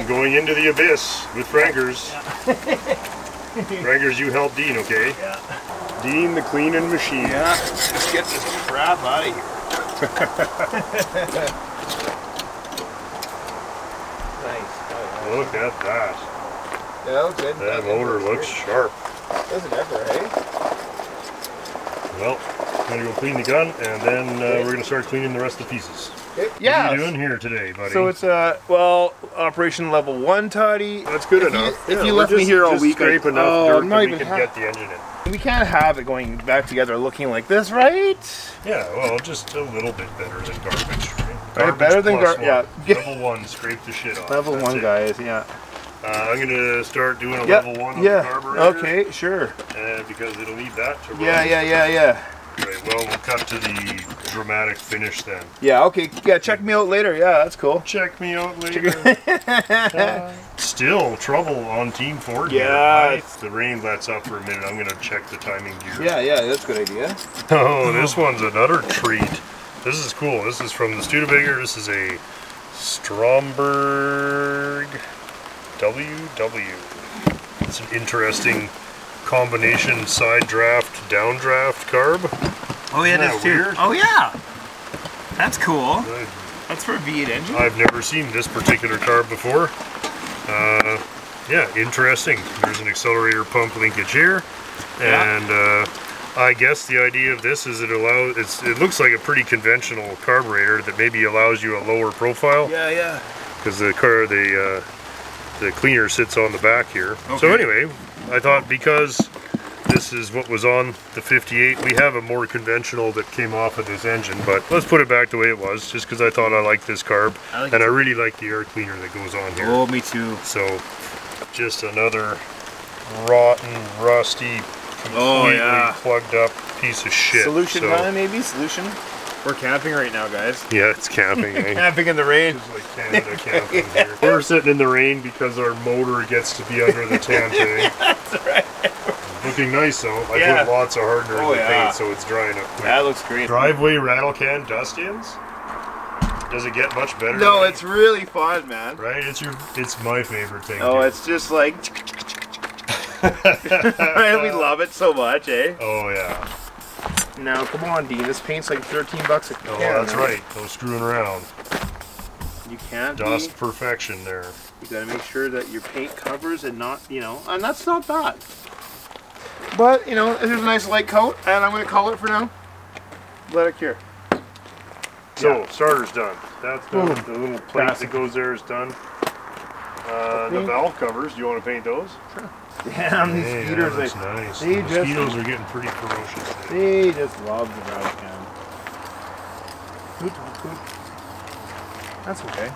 Speaker 2: Dean going into the abyss with Frankers. Frankers, you help Dean, okay?
Speaker 1: Yeah.
Speaker 2: Dean, the cleaning machine.
Speaker 1: Yeah. Let's get this crap out of here. Nice. Oh,
Speaker 2: Look at that.
Speaker 1: yeah, that looks good.
Speaker 2: That motor looks sharp.
Speaker 1: Doesn't ever, eh?
Speaker 2: Well, I'm gonna go clean the gun, and then we're gonna start cleaning the rest of the pieces.
Speaker 1: Yeah.
Speaker 2: What are you doing here today, buddy?
Speaker 1: So it's well, operation level 1, Toddy.
Speaker 2: That's good enough.
Speaker 1: If you left me here all week,
Speaker 2: scrape enough dirt that we can get the engine in.
Speaker 1: We can't have it going back together looking like this, right?
Speaker 2: Yeah, well, just a little bit better than garbage. Right?
Speaker 1: Right, better than
Speaker 2: plus
Speaker 1: garbage.
Speaker 2: one.
Speaker 1: Yeah.
Speaker 2: Level 1, scrape the shit off.
Speaker 1: Level
Speaker 2: That's
Speaker 1: 1,
Speaker 2: it.
Speaker 1: guys. Yeah.
Speaker 2: I'm gonna start doing a
Speaker 1: Yeah,
Speaker 2: level 1 on
Speaker 1: yeah.
Speaker 2: the carburetor.
Speaker 1: Okay, sure.
Speaker 2: Because it'll need that to run.
Speaker 1: Yeah.
Speaker 2: Right, well, we'll cut to the dramatic finish then.
Speaker 1: Yeah, okay. Yeah, check me out later. Yeah, that's cool.
Speaker 2: Check me out later. Still trouble on Team Ford here.
Speaker 1: Yeah.
Speaker 2: If the rain lets up for a minute, I'm gonna check the timing gear.
Speaker 1: Yeah, that's a good idea.
Speaker 2: Oh, this one's another treat. This is cool. This is from the Studebaker. This is a Stromberg WW. It's an interesting combination side draft, downdraft carb.
Speaker 1: Oh yeah,
Speaker 2: that's weird.
Speaker 1: Oh yeah, that's cool.
Speaker 2: Good.
Speaker 1: That's for a V8 engine.
Speaker 2: I've never seen this particular carb before. Yeah, interesting. There's an accelerator pump linkage here, and I guess the idea of this is it looks like a pretty conventional carburetor that maybe allows you a lower profile.
Speaker 1: Yeah.
Speaker 2: Because the cleaner sits on the back here. Okay. So anyway, I thought because this is what was on the 58, we have a more conventional that came off of this engine, but let's put it back the way it was, just because I thought I liked this carb, and I really like the air cleaner that goes on here.
Speaker 1: Oh, me too.
Speaker 2: So, just another rotten, rusty, completely plugged up piece of shit.
Speaker 1: Solution time, maybe? Solution? We're camping right now, guys.
Speaker 2: Yeah, it's camping. Eh?
Speaker 1: Camping in the rain.
Speaker 2: It's like Canada camping here. We're sitting in the rain because our motor gets to be under the tent. Eh?
Speaker 1: That's right.
Speaker 2: Looking nice though. I put lots of hardener in the paint, so it's drying up quick.
Speaker 1: That looks great.
Speaker 2: Driveway rattle can dust-ins? Does it get much better?
Speaker 1: No, it's really fun, man.
Speaker 2: Right? It's my favorite thing.
Speaker 1: Oh,
Speaker 2: dude.
Speaker 1: it's just like we love it so much, eh?
Speaker 2: Oh yeah.
Speaker 1: Now, come on, Dean. This paint's like $13 a can.
Speaker 2: Oh, that's right. No screwing around.
Speaker 1: You can't
Speaker 2: dust perfection there.
Speaker 1: You gotta make sure that your paint covers and not, and that's not bad. But, there's a nice light coat, and I'm gonna call it for now. Let it cure.
Speaker 2: So, starter's done. That's done. The little plate that goes there is done. The valve covers, do you want to paint those?
Speaker 1: Sure. Damn, these mosquitoes,
Speaker 2: that's nice.
Speaker 1: They
Speaker 2: The mosquitoes are getting pretty ferocious.
Speaker 1: They just love the valve cam. That's okay.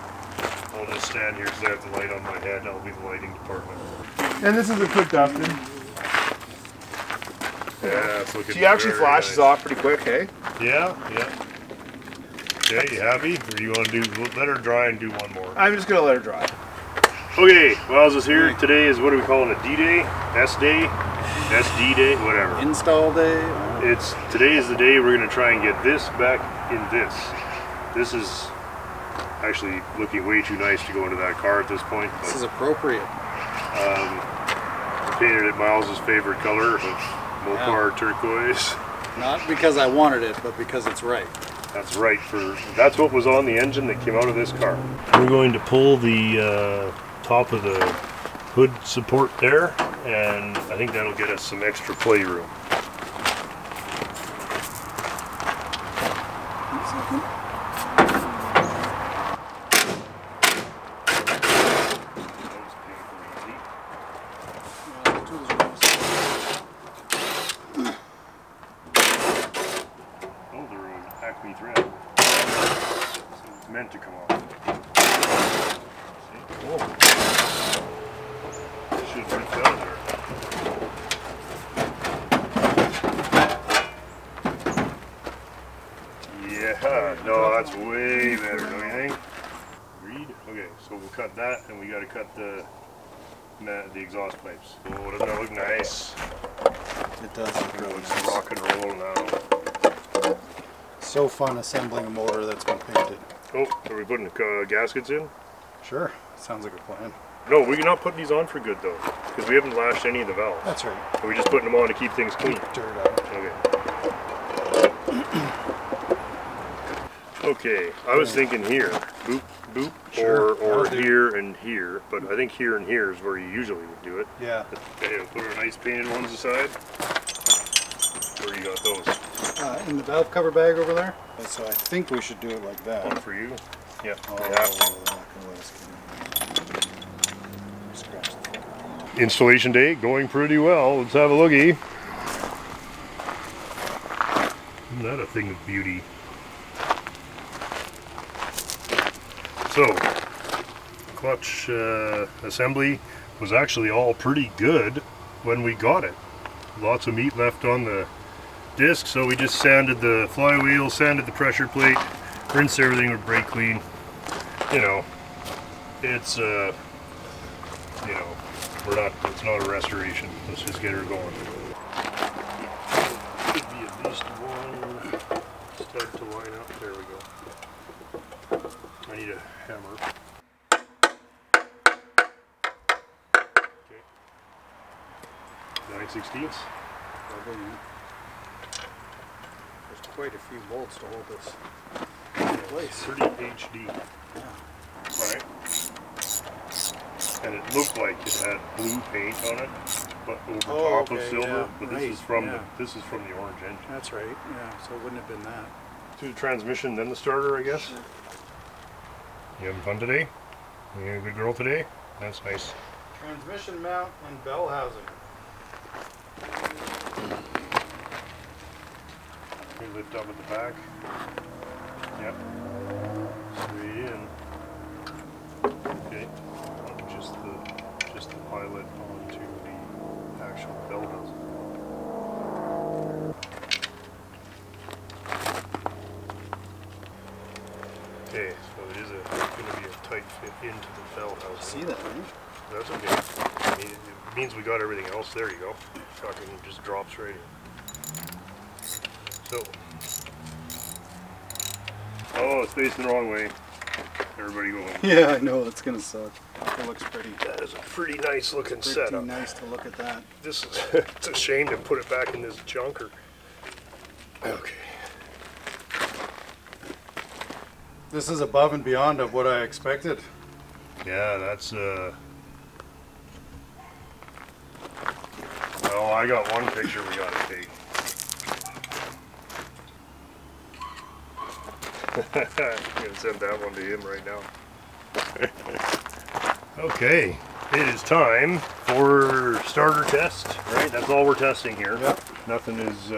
Speaker 2: I'll just stand here because I have the light on my head. I'll be the lighting department.
Speaker 1: And this is a quick dusting.
Speaker 2: Yeah, it's looking
Speaker 1: She actually
Speaker 2: very
Speaker 1: flashes
Speaker 2: nice.
Speaker 1: off pretty quick, hey?
Speaker 2: Yeah, yeah. Okay, you happy? Or do you want to let her dry and do one more?
Speaker 1: I'm just going to let her dry.
Speaker 2: Okay, Miles is here. Today is, what do we call it, a D-Day? S-Day? SD Day? Whatever.
Speaker 7: Install day.
Speaker 2: Today is the day we're going to try and get this back in this. This is actually looking way too nice to go into that car at this point.
Speaker 7: This is appropriate.
Speaker 2: I painted it Miles' favorite color of Mopar turquoise.
Speaker 7: Not because I wanted it, but because it's right.
Speaker 2: That's right. That's what was on the engine that came out of this car. We're going to pull the top of the hood support there, and I think that'll get us some extra play room. Meant to come off. Oh. Should fit down there. Yeah, no, that's way better, don't you think? Agreed? Okay, so we'll cut that, and we got to cut the exhaust pipes. Oh, doesn't that look nice?
Speaker 7: It does look really
Speaker 2: It's
Speaker 7: nice.
Speaker 2: rock and roll now.
Speaker 7: So fun assembling a motor that's been painted.
Speaker 2: Oh, are we putting gaskets in?
Speaker 7: Sure, sounds like a plan.
Speaker 2: No, we're not putting these on for good though, because we haven't lashed any of the valves.
Speaker 7: That's right.
Speaker 2: We're just putting them on to keep things clean.
Speaker 7: Dirt out.
Speaker 2: Okay. Okay, I was thinking here, boop, boop,
Speaker 7: Sure,
Speaker 2: or here and here, but I think here and here is where you usually would do it.
Speaker 7: Yeah.
Speaker 2: Okay, put our nice painted ones aside. Where you got those?
Speaker 7: In the valve cover bag over there. So I think we should do it like that.
Speaker 2: One for you? Yeah,
Speaker 7: Oh,
Speaker 2: we have to.
Speaker 7: Scratch the
Speaker 2: Installation day going pretty well. Let's have a lookie. Isn't that a thing of beauty? So, clutch assembly was actually all pretty good when we got it. Lots of meat left on the disc, so we just sanded the flywheel, sanded the pressure plate, rinsed everything with brake clean. You know, it's you know, it's not a restoration. Let's just get her going. Should be at least one stud to line up. There we go. I need a hammer. Okay. 9/16.
Speaker 7: There's quite a few bolts to hold this in place.
Speaker 2: 30 HD. Alright. And it looked like it had blue paint on it, but over top of silver.
Speaker 7: Yeah,
Speaker 2: But
Speaker 7: right,
Speaker 2: this is from the orange engine.
Speaker 7: That's right. Yeah, so it wouldn't have been that.
Speaker 2: To the transmission, then the starter, I guess. You having fun today? You a good girl today? That's nice.
Speaker 7: Transmission mount and bell housing.
Speaker 2: We lift up at the back. Yep. Straight in. Okay. Just the pilot onto the actual bell housing. Okay, so it is going to be a tight fit into the bell housing.
Speaker 7: See that, right?
Speaker 2: That's okay. I mean, it means we got everything else. There you go. Fucking just drops right in. So. Oh, it's facing the wrong way. Everybody go home.
Speaker 7: Yeah, I know. That's gonna suck. It looks pretty.
Speaker 2: That is a pretty nice looking
Speaker 7: Pretty
Speaker 2: setup.
Speaker 7: nice to look at that.
Speaker 2: This is, it's a shame to put it back in this junker. Okay.
Speaker 7: This is above and beyond of what I expected.
Speaker 2: Yeah, that's oh, I got one picture we gotta take. I'm gonna send that one to him right now. Okay, it is time for starter test, right? That's all we're testing here.
Speaker 7: Yep.
Speaker 2: Nothing is,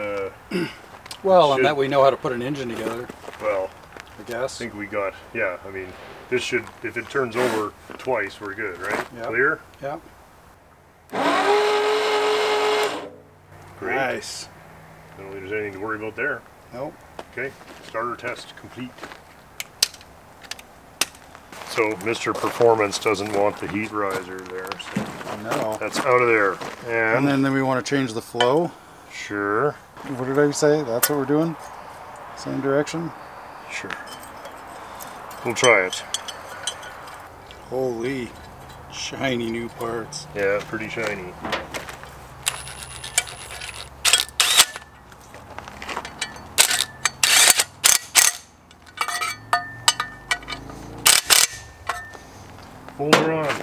Speaker 7: Well, and that we know how to put an engine together,
Speaker 2: well,
Speaker 7: I
Speaker 2: I
Speaker 7: guess.
Speaker 2: think we got, yeah, I mean, this should, if it turns over twice, we're good, right?
Speaker 7: Yep.
Speaker 2: Clear?
Speaker 7: Yeah.
Speaker 2: Great.
Speaker 7: Nice.
Speaker 2: I don't think there's anything to worry about there.
Speaker 7: Nope.
Speaker 2: Okay, starter test complete. So Mr. Performance doesn't want the heat riser there, so
Speaker 7: No.
Speaker 2: that's out of there.
Speaker 7: And
Speaker 2: And
Speaker 7: then we want to change the flow.
Speaker 2: sure,
Speaker 7: What did I say? That's what we're doing? Same direction?
Speaker 2: sure. We'll try it.
Speaker 7: Holy shiny new parts.
Speaker 2: Yeah, pretty shiny. Folder on.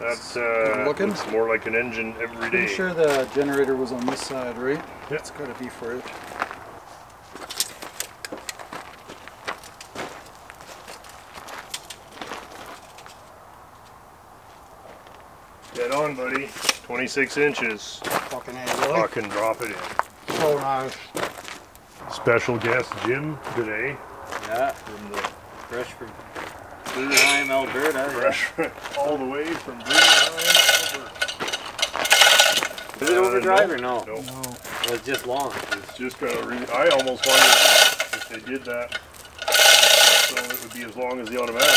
Speaker 2: That's
Speaker 7: looking?
Speaker 2: looks more like an engine every day.
Speaker 7: Pretty sure the generator was on this side, right?
Speaker 2: Yep.
Speaker 7: It's got to be for it.
Speaker 2: Get on, buddy. 26 inches.
Speaker 7: Fucking A, really?
Speaker 2: Fucking drop it in.
Speaker 7: So nice.
Speaker 2: Special guest Jim today.
Speaker 8: Yeah, fresh from Anaheim, Alberta.
Speaker 2: Fresh all the way from Greenheim, Alberta.
Speaker 8: Is it overdrive or no?
Speaker 2: No.
Speaker 7: No.
Speaker 8: Well, it's just long.
Speaker 2: It's just gonna I almost wonder if they did that so it would be as long as the automatic.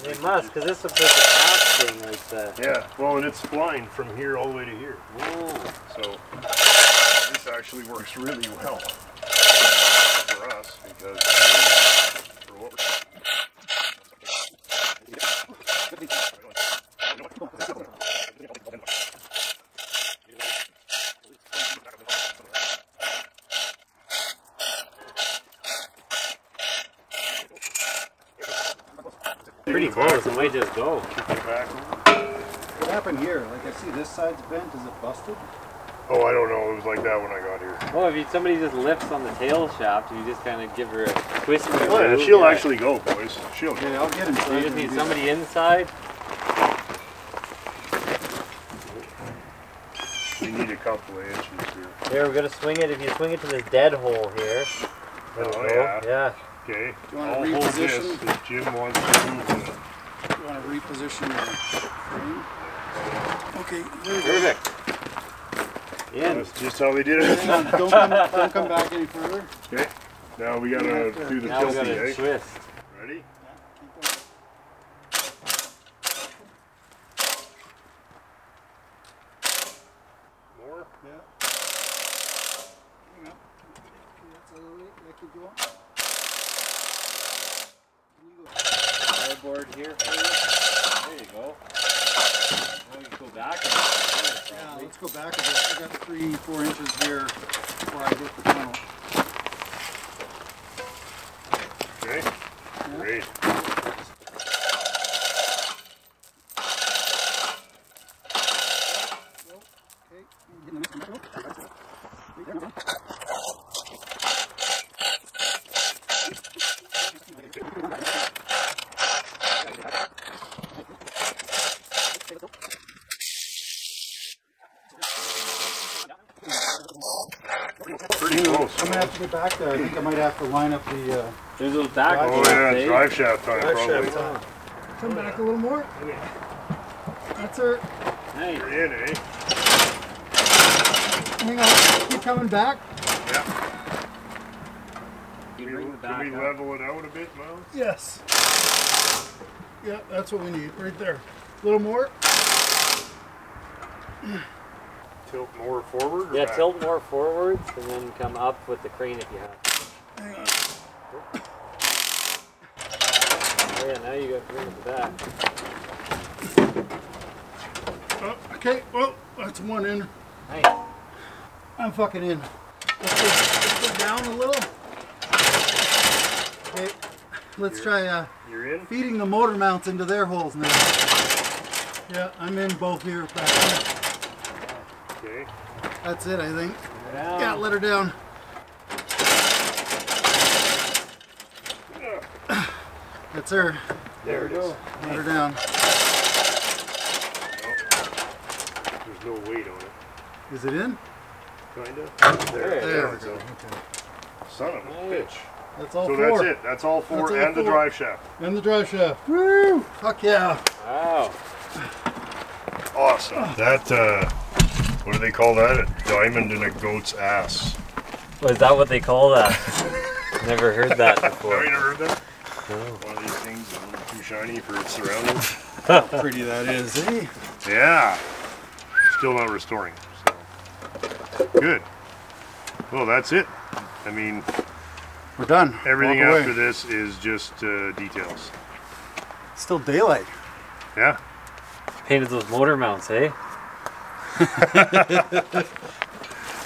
Speaker 8: They must, because this looks like a patch thing like that.
Speaker 2: Yeah, well, and it's flying from here all the way to here.
Speaker 8: Oh.
Speaker 2: So this actually works really well for us because for what
Speaker 8: Pretty close, it might just go.
Speaker 7: What happened here? Like I see this side's bent. Is it busted?
Speaker 2: Oh, I don't know. It was like that when I got here.
Speaker 8: Oh, if somebody just lifts on the tail shaft, you just kind of give her a twist. And
Speaker 2: Oh, yeah, she'll actually go, boys. She'll go.
Speaker 7: Okay, I'll get inside.
Speaker 8: You just need somebody inside.
Speaker 2: We need a couple of inches here.
Speaker 8: Here, we're gonna swing it. If you swing it to this dead hole here, it'll
Speaker 2: Oh,
Speaker 8: go.
Speaker 2: yeah.
Speaker 8: Yeah.
Speaker 2: Okay.
Speaker 7: Do you want
Speaker 2: I'll
Speaker 7: to
Speaker 2: hold this
Speaker 7: reposition?
Speaker 2: if Jim wants to move it.
Speaker 7: You want to reposition the frame? Okay, there we go.
Speaker 8: Perfect. In.
Speaker 2: That's just how they did it.
Speaker 7: Hang on, don't come back any further.
Speaker 2: Okay. Now we gotta do the
Speaker 8: Now we
Speaker 2: tilty,
Speaker 8: gotta
Speaker 2: eh?
Speaker 8: twist.
Speaker 2: Ready?
Speaker 7: Keep going.
Speaker 2: More?
Speaker 7: Yeah. Hang on. Okay, that's all right. Yeah, keep going. Can you go?
Speaker 8: Cardboard here. There you go. Now we can go back.
Speaker 7: Yeah, let's go back a bit. I got 3-4 inches here before I hit the tunnel.
Speaker 2: Okay.
Speaker 7: Yeah.
Speaker 2: Great. Pretty close.
Speaker 7: I'm gonna have to get back there. I think I might have to line up the
Speaker 8: There's those back.
Speaker 7: Drive
Speaker 2: Oh
Speaker 8: ones,
Speaker 2: yeah,
Speaker 8: eh?
Speaker 2: drive shaft time
Speaker 7: drive
Speaker 2: probably.
Speaker 7: shaft time. Come back a little more. That's her.
Speaker 8: Nice.
Speaker 2: You're in, eh?
Speaker 7: Hang on. Keep coming back.
Speaker 2: Yeah.
Speaker 8: You bring
Speaker 2: Can we level it out a bit, Miles?
Speaker 7: Yes. Yeah, that's what we need right there. A little more.
Speaker 2: Tilt more forward? Or
Speaker 5: Yeah,
Speaker 2: back?
Speaker 5: tilt more forwards and then come up with the crane if you have.
Speaker 7: Hang on.
Speaker 5: Oh yeah, now you got to bring it back.
Speaker 7: Oh, okay, well, that's one in.
Speaker 5: Nice.
Speaker 7: I'm fucking in. Let's go down a little. Okay, let's try
Speaker 2: You're in?
Speaker 7: feeding the motor mounts into their holes now. Yeah, I'm in both here.
Speaker 2: Okay.
Speaker 7: That's it, I think.
Speaker 5: Down.
Speaker 7: Yeah, let her down. That's her.
Speaker 2: There it is.
Speaker 7: Let her down.
Speaker 2: There's no weight on it.
Speaker 7: Is it in?
Speaker 2: Kinda.
Speaker 7: There we
Speaker 2: we
Speaker 7: go.
Speaker 2: go. Son of a bitch.
Speaker 7: That's all
Speaker 2: So
Speaker 7: four.
Speaker 2: that's it. That's all four
Speaker 7: That's all
Speaker 2: and the
Speaker 7: four.
Speaker 2: drive shaft.
Speaker 7: And the drive shaft. Woo! Fuck yeah.
Speaker 5: Wow.
Speaker 2: Awesome. That, what do they call that? A diamond in a goat's ass.
Speaker 5: Was that what they call that? Never heard that
Speaker 2: Have
Speaker 5: before.
Speaker 2: you never heard that?
Speaker 5: No.
Speaker 2: One of these things is a little too shiny for its surroundings.
Speaker 7: How pretty that is, eh?
Speaker 2: Yeah. Still not restoring. So. Good. Well, that's it. I mean,
Speaker 7: We're done.
Speaker 2: everything
Speaker 7: Walk away.
Speaker 2: after this is just details.
Speaker 7: It's still daylight.
Speaker 2: Yeah.
Speaker 5: Painted those motor mounts, eh?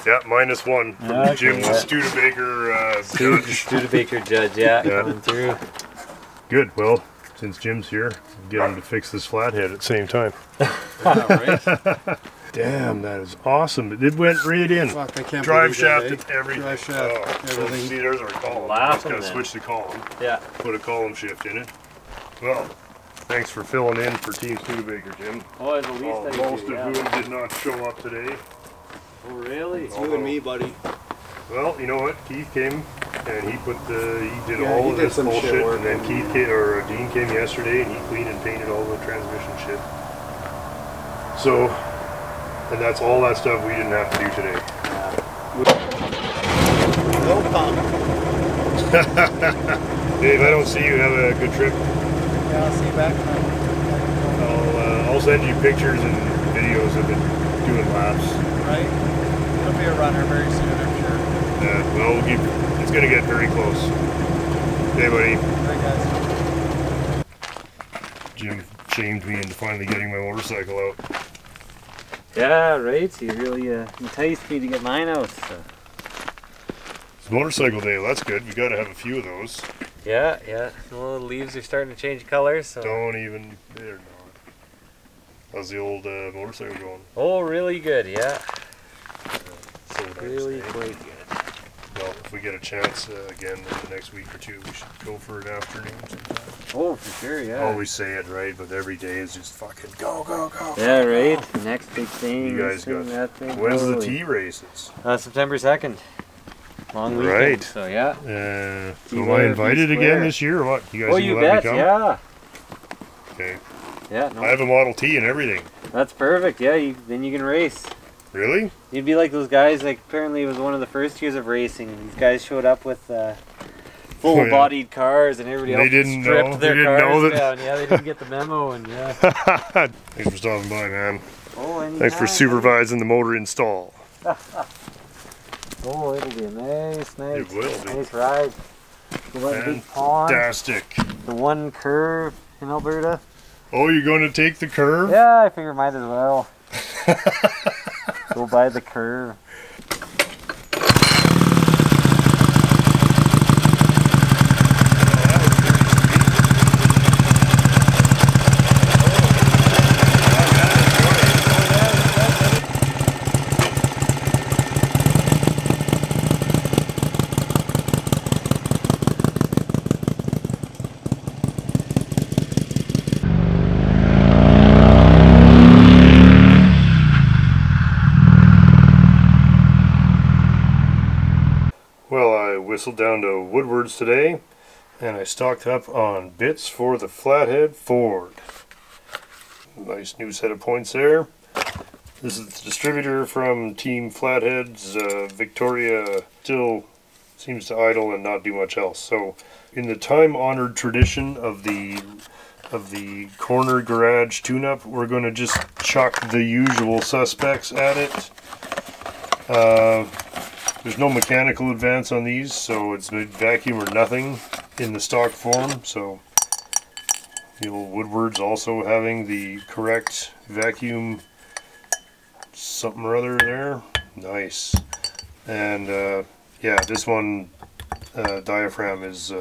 Speaker 2: Yeah, -1 from
Speaker 5: Okay,
Speaker 2: Jim the
Speaker 5: yeah.
Speaker 2: Studebaker judge.
Speaker 5: Studebaker judge, yeah,
Speaker 2: Yeah.
Speaker 5: coming through.
Speaker 2: Good. Well, since Jim's here, we'll get him to fix this flathead at the same time.
Speaker 7: Yeah, right?
Speaker 2: Damn, that is awesome. It went right in.
Speaker 7: Fuck, I can't
Speaker 2: Drive
Speaker 7: believe
Speaker 2: shaft
Speaker 7: that,
Speaker 2: and
Speaker 7: eh?
Speaker 2: everything.
Speaker 7: Drive shaft,
Speaker 2: Oh, so
Speaker 7: everything.
Speaker 2: see, there's our column.
Speaker 5: Laughing
Speaker 2: Just gotta
Speaker 5: then.
Speaker 2: switch the column.
Speaker 5: Yeah.
Speaker 2: Put a column shift in it. Well, thanks for filling in for Team Studebaker, Jim.
Speaker 5: Oh, the least I
Speaker 2: Most
Speaker 5: do,
Speaker 2: of
Speaker 5: yeah.
Speaker 2: whom did not show up today.
Speaker 5: Oh, really?
Speaker 7: It's you and me, buddy.
Speaker 2: Well, you know what? Keith came and he put he did
Speaker 7: Yeah,
Speaker 2: all
Speaker 7: he
Speaker 2: of
Speaker 7: did
Speaker 2: this
Speaker 7: some shit
Speaker 2: bullshit,
Speaker 7: work.
Speaker 2: and then Dean came yesterday and he cleaned and painted all the transmission shit. So, and that's all that stuff we didn't have to do today.
Speaker 7: No pump.
Speaker 2: Dave, I don't see you. Have a good trip.
Speaker 7: Yeah, I'll see you back tonight.
Speaker 2: I'll send you pictures and videos of it doing laps.
Speaker 7: Right? It'll be a runner very soon, I'm sure.
Speaker 2: Well, it's going to get very close. Hey, buddy.
Speaker 7: Right, guys.
Speaker 2: Jim shamed me into finally getting my motorcycle out.
Speaker 5: Yeah, right. You really enticed me to get mine out. So.
Speaker 2: It's motorcycle day. Well, that's good. We got to have a few of those.
Speaker 5: Yeah, yeah. Well, the leaves are starting to change colors. So.
Speaker 2: Don't even. They're not. How's the old motorcycle going?
Speaker 5: Oh, really good. Yeah.
Speaker 2: So nice,
Speaker 5: Really
Speaker 2: eh?
Speaker 5: quite good.
Speaker 2: Well, if we get a chance again in the next week or two, we should go for an afternoon sometime.
Speaker 5: Oh, for sure. Yeah.
Speaker 2: Always say it right, but every day is just fucking go, go, go.
Speaker 5: Yeah, right. The next big thing.
Speaker 2: You guys
Speaker 5: this thing,
Speaker 2: got.
Speaker 5: that thing.
Speaker 2: When's the
Speaker 5: Holy.
Speaker 2: T races?
Speaker 5: September 2nd. Long weekend.
Speaker 2: Right.
Speaker 5: So yeah.
Speaker 2: So am I invited again this year or what? You guys
Speaker 5: Oh,
Speaker 2: gonna
Speaker 5: you
Speaker 2: let me
Speaker 5: bet.
Speaker 2: come?
Speaker 5: Yeah.
Speaker 2: Okay.
Speaker 5: Yeah. No.
Speaker 2: I have a Model T and everything.
Speaker 5: That's perfect. Yeah. Then you can race.
Speaker 2: Really?
Speaker 5: You'd be like those guys. Like apparently it was one of the first years of racing. These guys showed up with full-bodied cars, and everybody else stripped their cars down. Yeah, they didn't get the memo, and yeah.
Speaker 2: Thanks for stopping by, man.
Speaker 5: Oh, anytime.
Speaker 2: Thanks for supervising the motor install.
Speaker 5: Oh, it'll be a nice
Speaker 2: It will be.
Speaker 5: nice ride. Go by the big pond,
Speaker 2: Fantastic.
Speaker 5: the one curve in Alberta.
Speaker 2: Oh, you're going to take the curve?
Speaker 5: Yeah, I figure might as well. Go by the curve.
Speaker 2: Well, I whistled down to Woodward's today, and I stocked up on bits for the Flathead Ford. Nice new set of points there. This is the distributor from Team Flathead's Victoria. Still seems to idle and not do much else. So in the time-honored tradition of the corner garage tune-up, we're going to just chuck the usual suspects at it. There's no mechanical advance on these, so it's vacuum or nothing in the stock form. So the old Woodward's also having the correct vacuum something or other there. Nice. And yeah, this one diaphragm is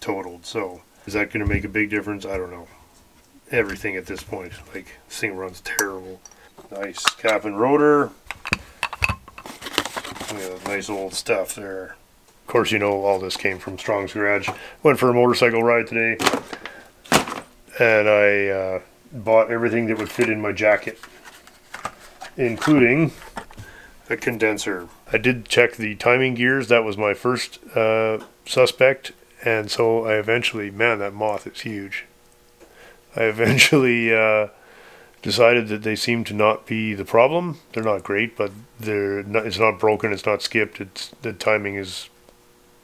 Speaker 2: totaled, so is that going to make a big difference? I don't know. Everything at this point, like, this thing runs terrible. Nice cap and rotor. Yeah, nice old stuff there. Of course, you know all this came from Strong's Garage. Went for a motorcycle ride today, and I bought everything that would fit in my jacket, including a condenser. I did check the timing gears. That was my first suspect, and so I eventually, man, that moth is huge. I eventually decided that they seem to not be the problem. They're not great, but it's not broken, it's not skipped, the timing is,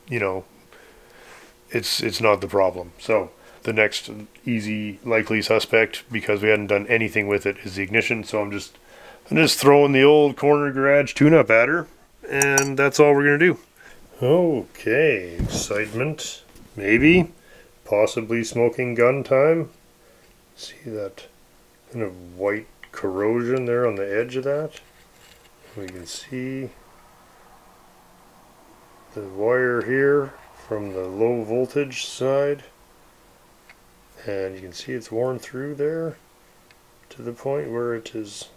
Speaker 2: you know, it's not the problem. So the next easy likely suspect, because we hadn't done anything with it, is the ignition. So I'm just throwing the old corner garage tune-up at her, and that's all we're gonna do. Okay, excitement, maybe, possibly smoking gun time. See that kind of white corrosion there on the edge of that? We can see the wire here from the low voltage side, and you can see it's worn through there to the point where it has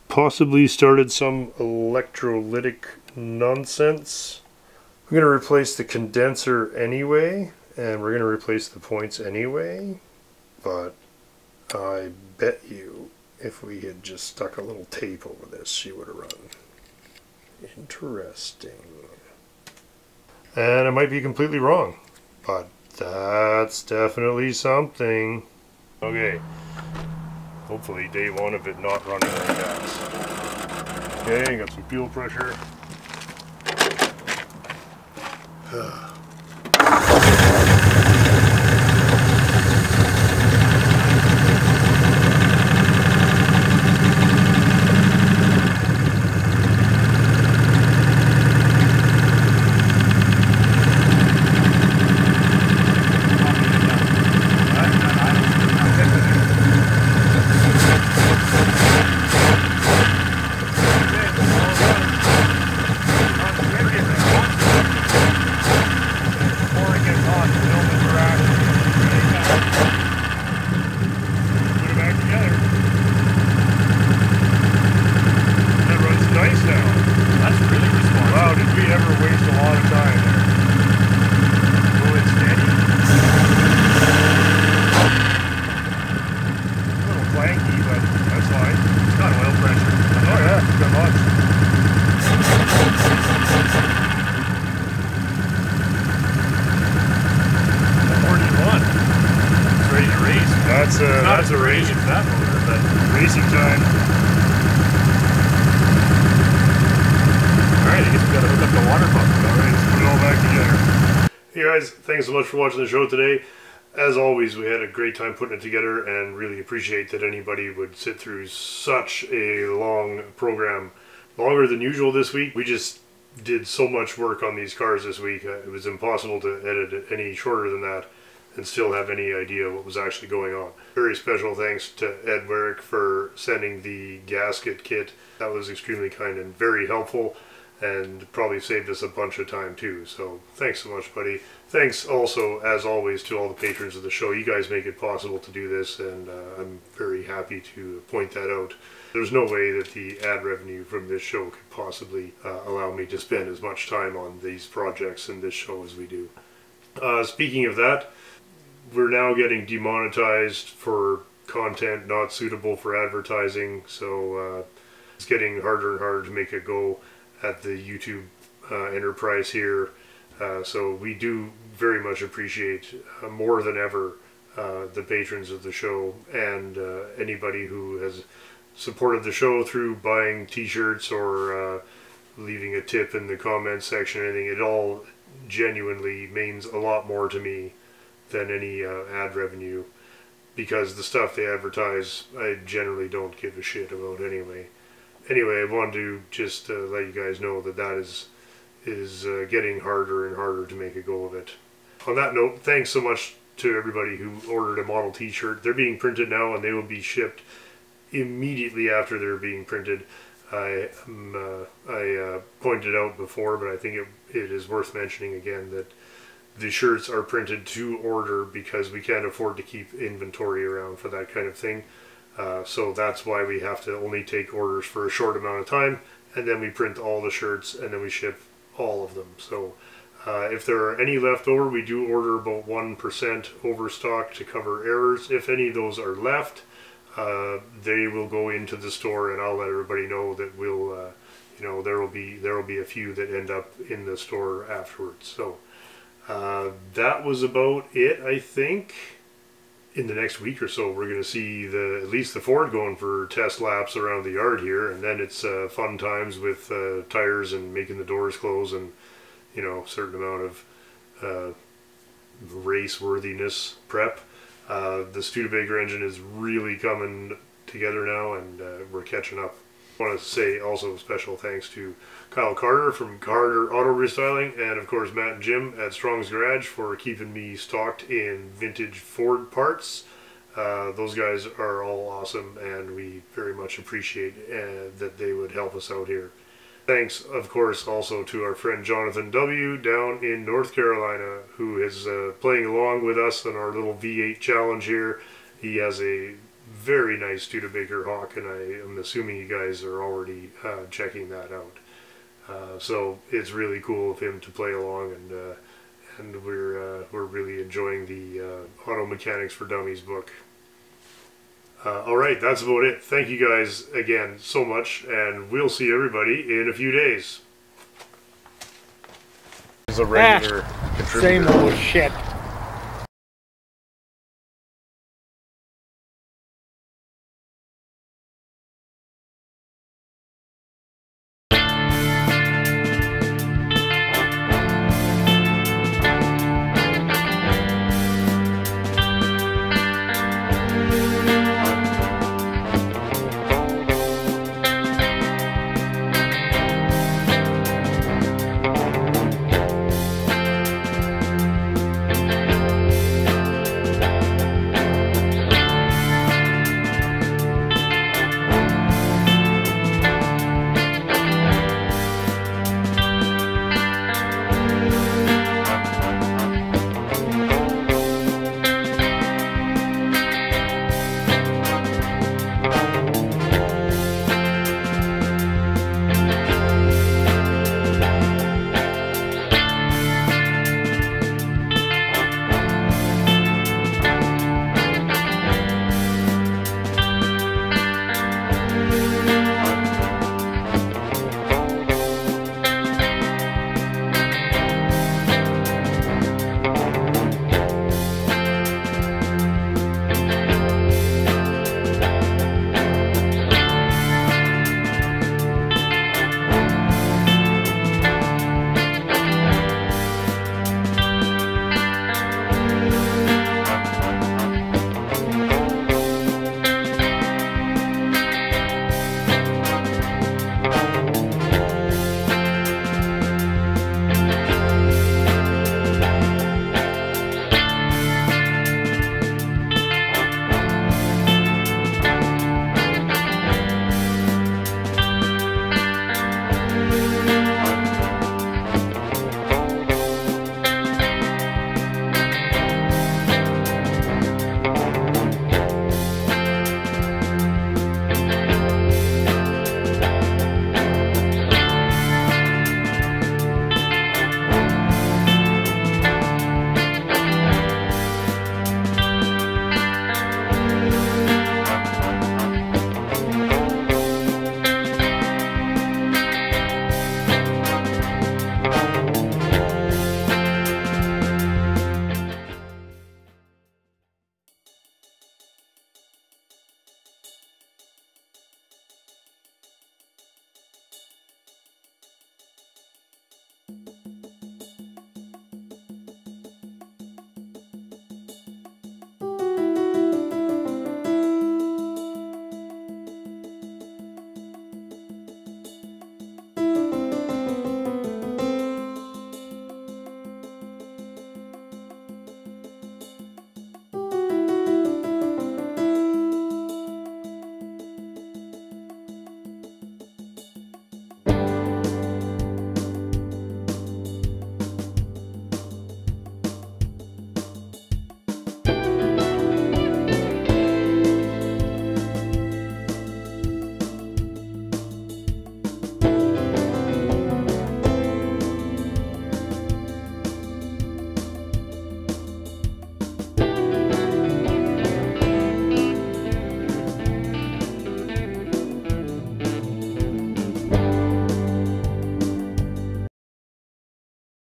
Speaker 2: possibly started some electrolytic nonsense. I'm going to replace the condenser anyway, and we're going to replace the points anyway, but I bet you if we had just stuck a little tape over this, she would have run. Interesting. And I might be completely wrong, but that's definitely something. Okay, hopefully day one of it not running like that. Okay, got some fuel pressure. That's a race. That motor, but racing time. Alright, I guess we gotta hook up the water pump. Alright, let's put it all back together. Hey guys, thanks so much for watching the show today. As always, we had a great time putting it together, and really appreciate that anybody would sit through such a long program. Longer than usual this week. We just did so much work on these cars this week. It was impossible to edit it any shorter than that and still have any idea what was actually going on. Very special thanks to Ed Werrick for sending the gasket kit. That was extremely kind and very helpful, and probably saved us a bunch of time too. So thanks so much, buddy. Thanks also, as always, to all the patrons of the show. You guys make it possible to do this, and I'm very happy to point that out. There's no way that the ad revenue from this show could possibly allow me to spend as much time on these projects and this show as we do. Speaking of that, we're now getting demonetized for content not suitable for advertising, so it's getting harder and harder to make a go at the YouTube enterprise here. So we do very much appreciate more than ever the patrons of the show, and anybody who has supported the show through buying t-shirts or leaving a tip in the comments section or anything. It all genuinely means a lot more to me than any ad revenue, because the stuff they advertise I generally don't give a shit about anyway. Anyway, I wanted to just let you guys know that that is getting harder and harder to make a go of it. On that note, thanks so much to everybody who ordered a model t-shirt. They're being printed now and they will be shipped immediately after they're being printed. I pointed out before, but I think it is worth mentioning again that the shirts are printed to order because we can't afford to keep inventory around for that kind of thing. So that's why we have to only take orders for a short amount of time, and then we print all the shirts and then we ship all of them. So if there are any left over, we do order about 1% overstock to cover errors. If any of those are left, they will go into the store, and I'll let everybody know that we'll, you know, there will be a few that end up in the store afterwards. So that was about it, I think. In the next week or so, we're going to see at least the Ford going for test laps around the yard here, and then it's fun times with tires and making the doors close, and you know, a certain amount of race worthiness prep. The Studebaker engine is really coming together now, and we're catching up. I want to say also special thanks to Kyle Carter from Carter Auto Restyling, and of course Matt and Jim at Strong's Garage for keeping me stocked in vintage Ford parts. Those guys are all awesome, and we very much appreciate that they would help us out here. Thanks, of course, also to our friend Jonathan W. down in North Carolina, who is playing along with us on our little V8 challenge here. He has a very nice Studebaker hawk, and I am assuming you guys are already checking that out. So it's really cool of him to play along, and we're really enjoying the Auto Mechanics for Dummies book. Alright, that's about it. Thank you guys again so much, and we'll see everybody in a few days. This is a regular contributor.
Speaker 3: Same old shit.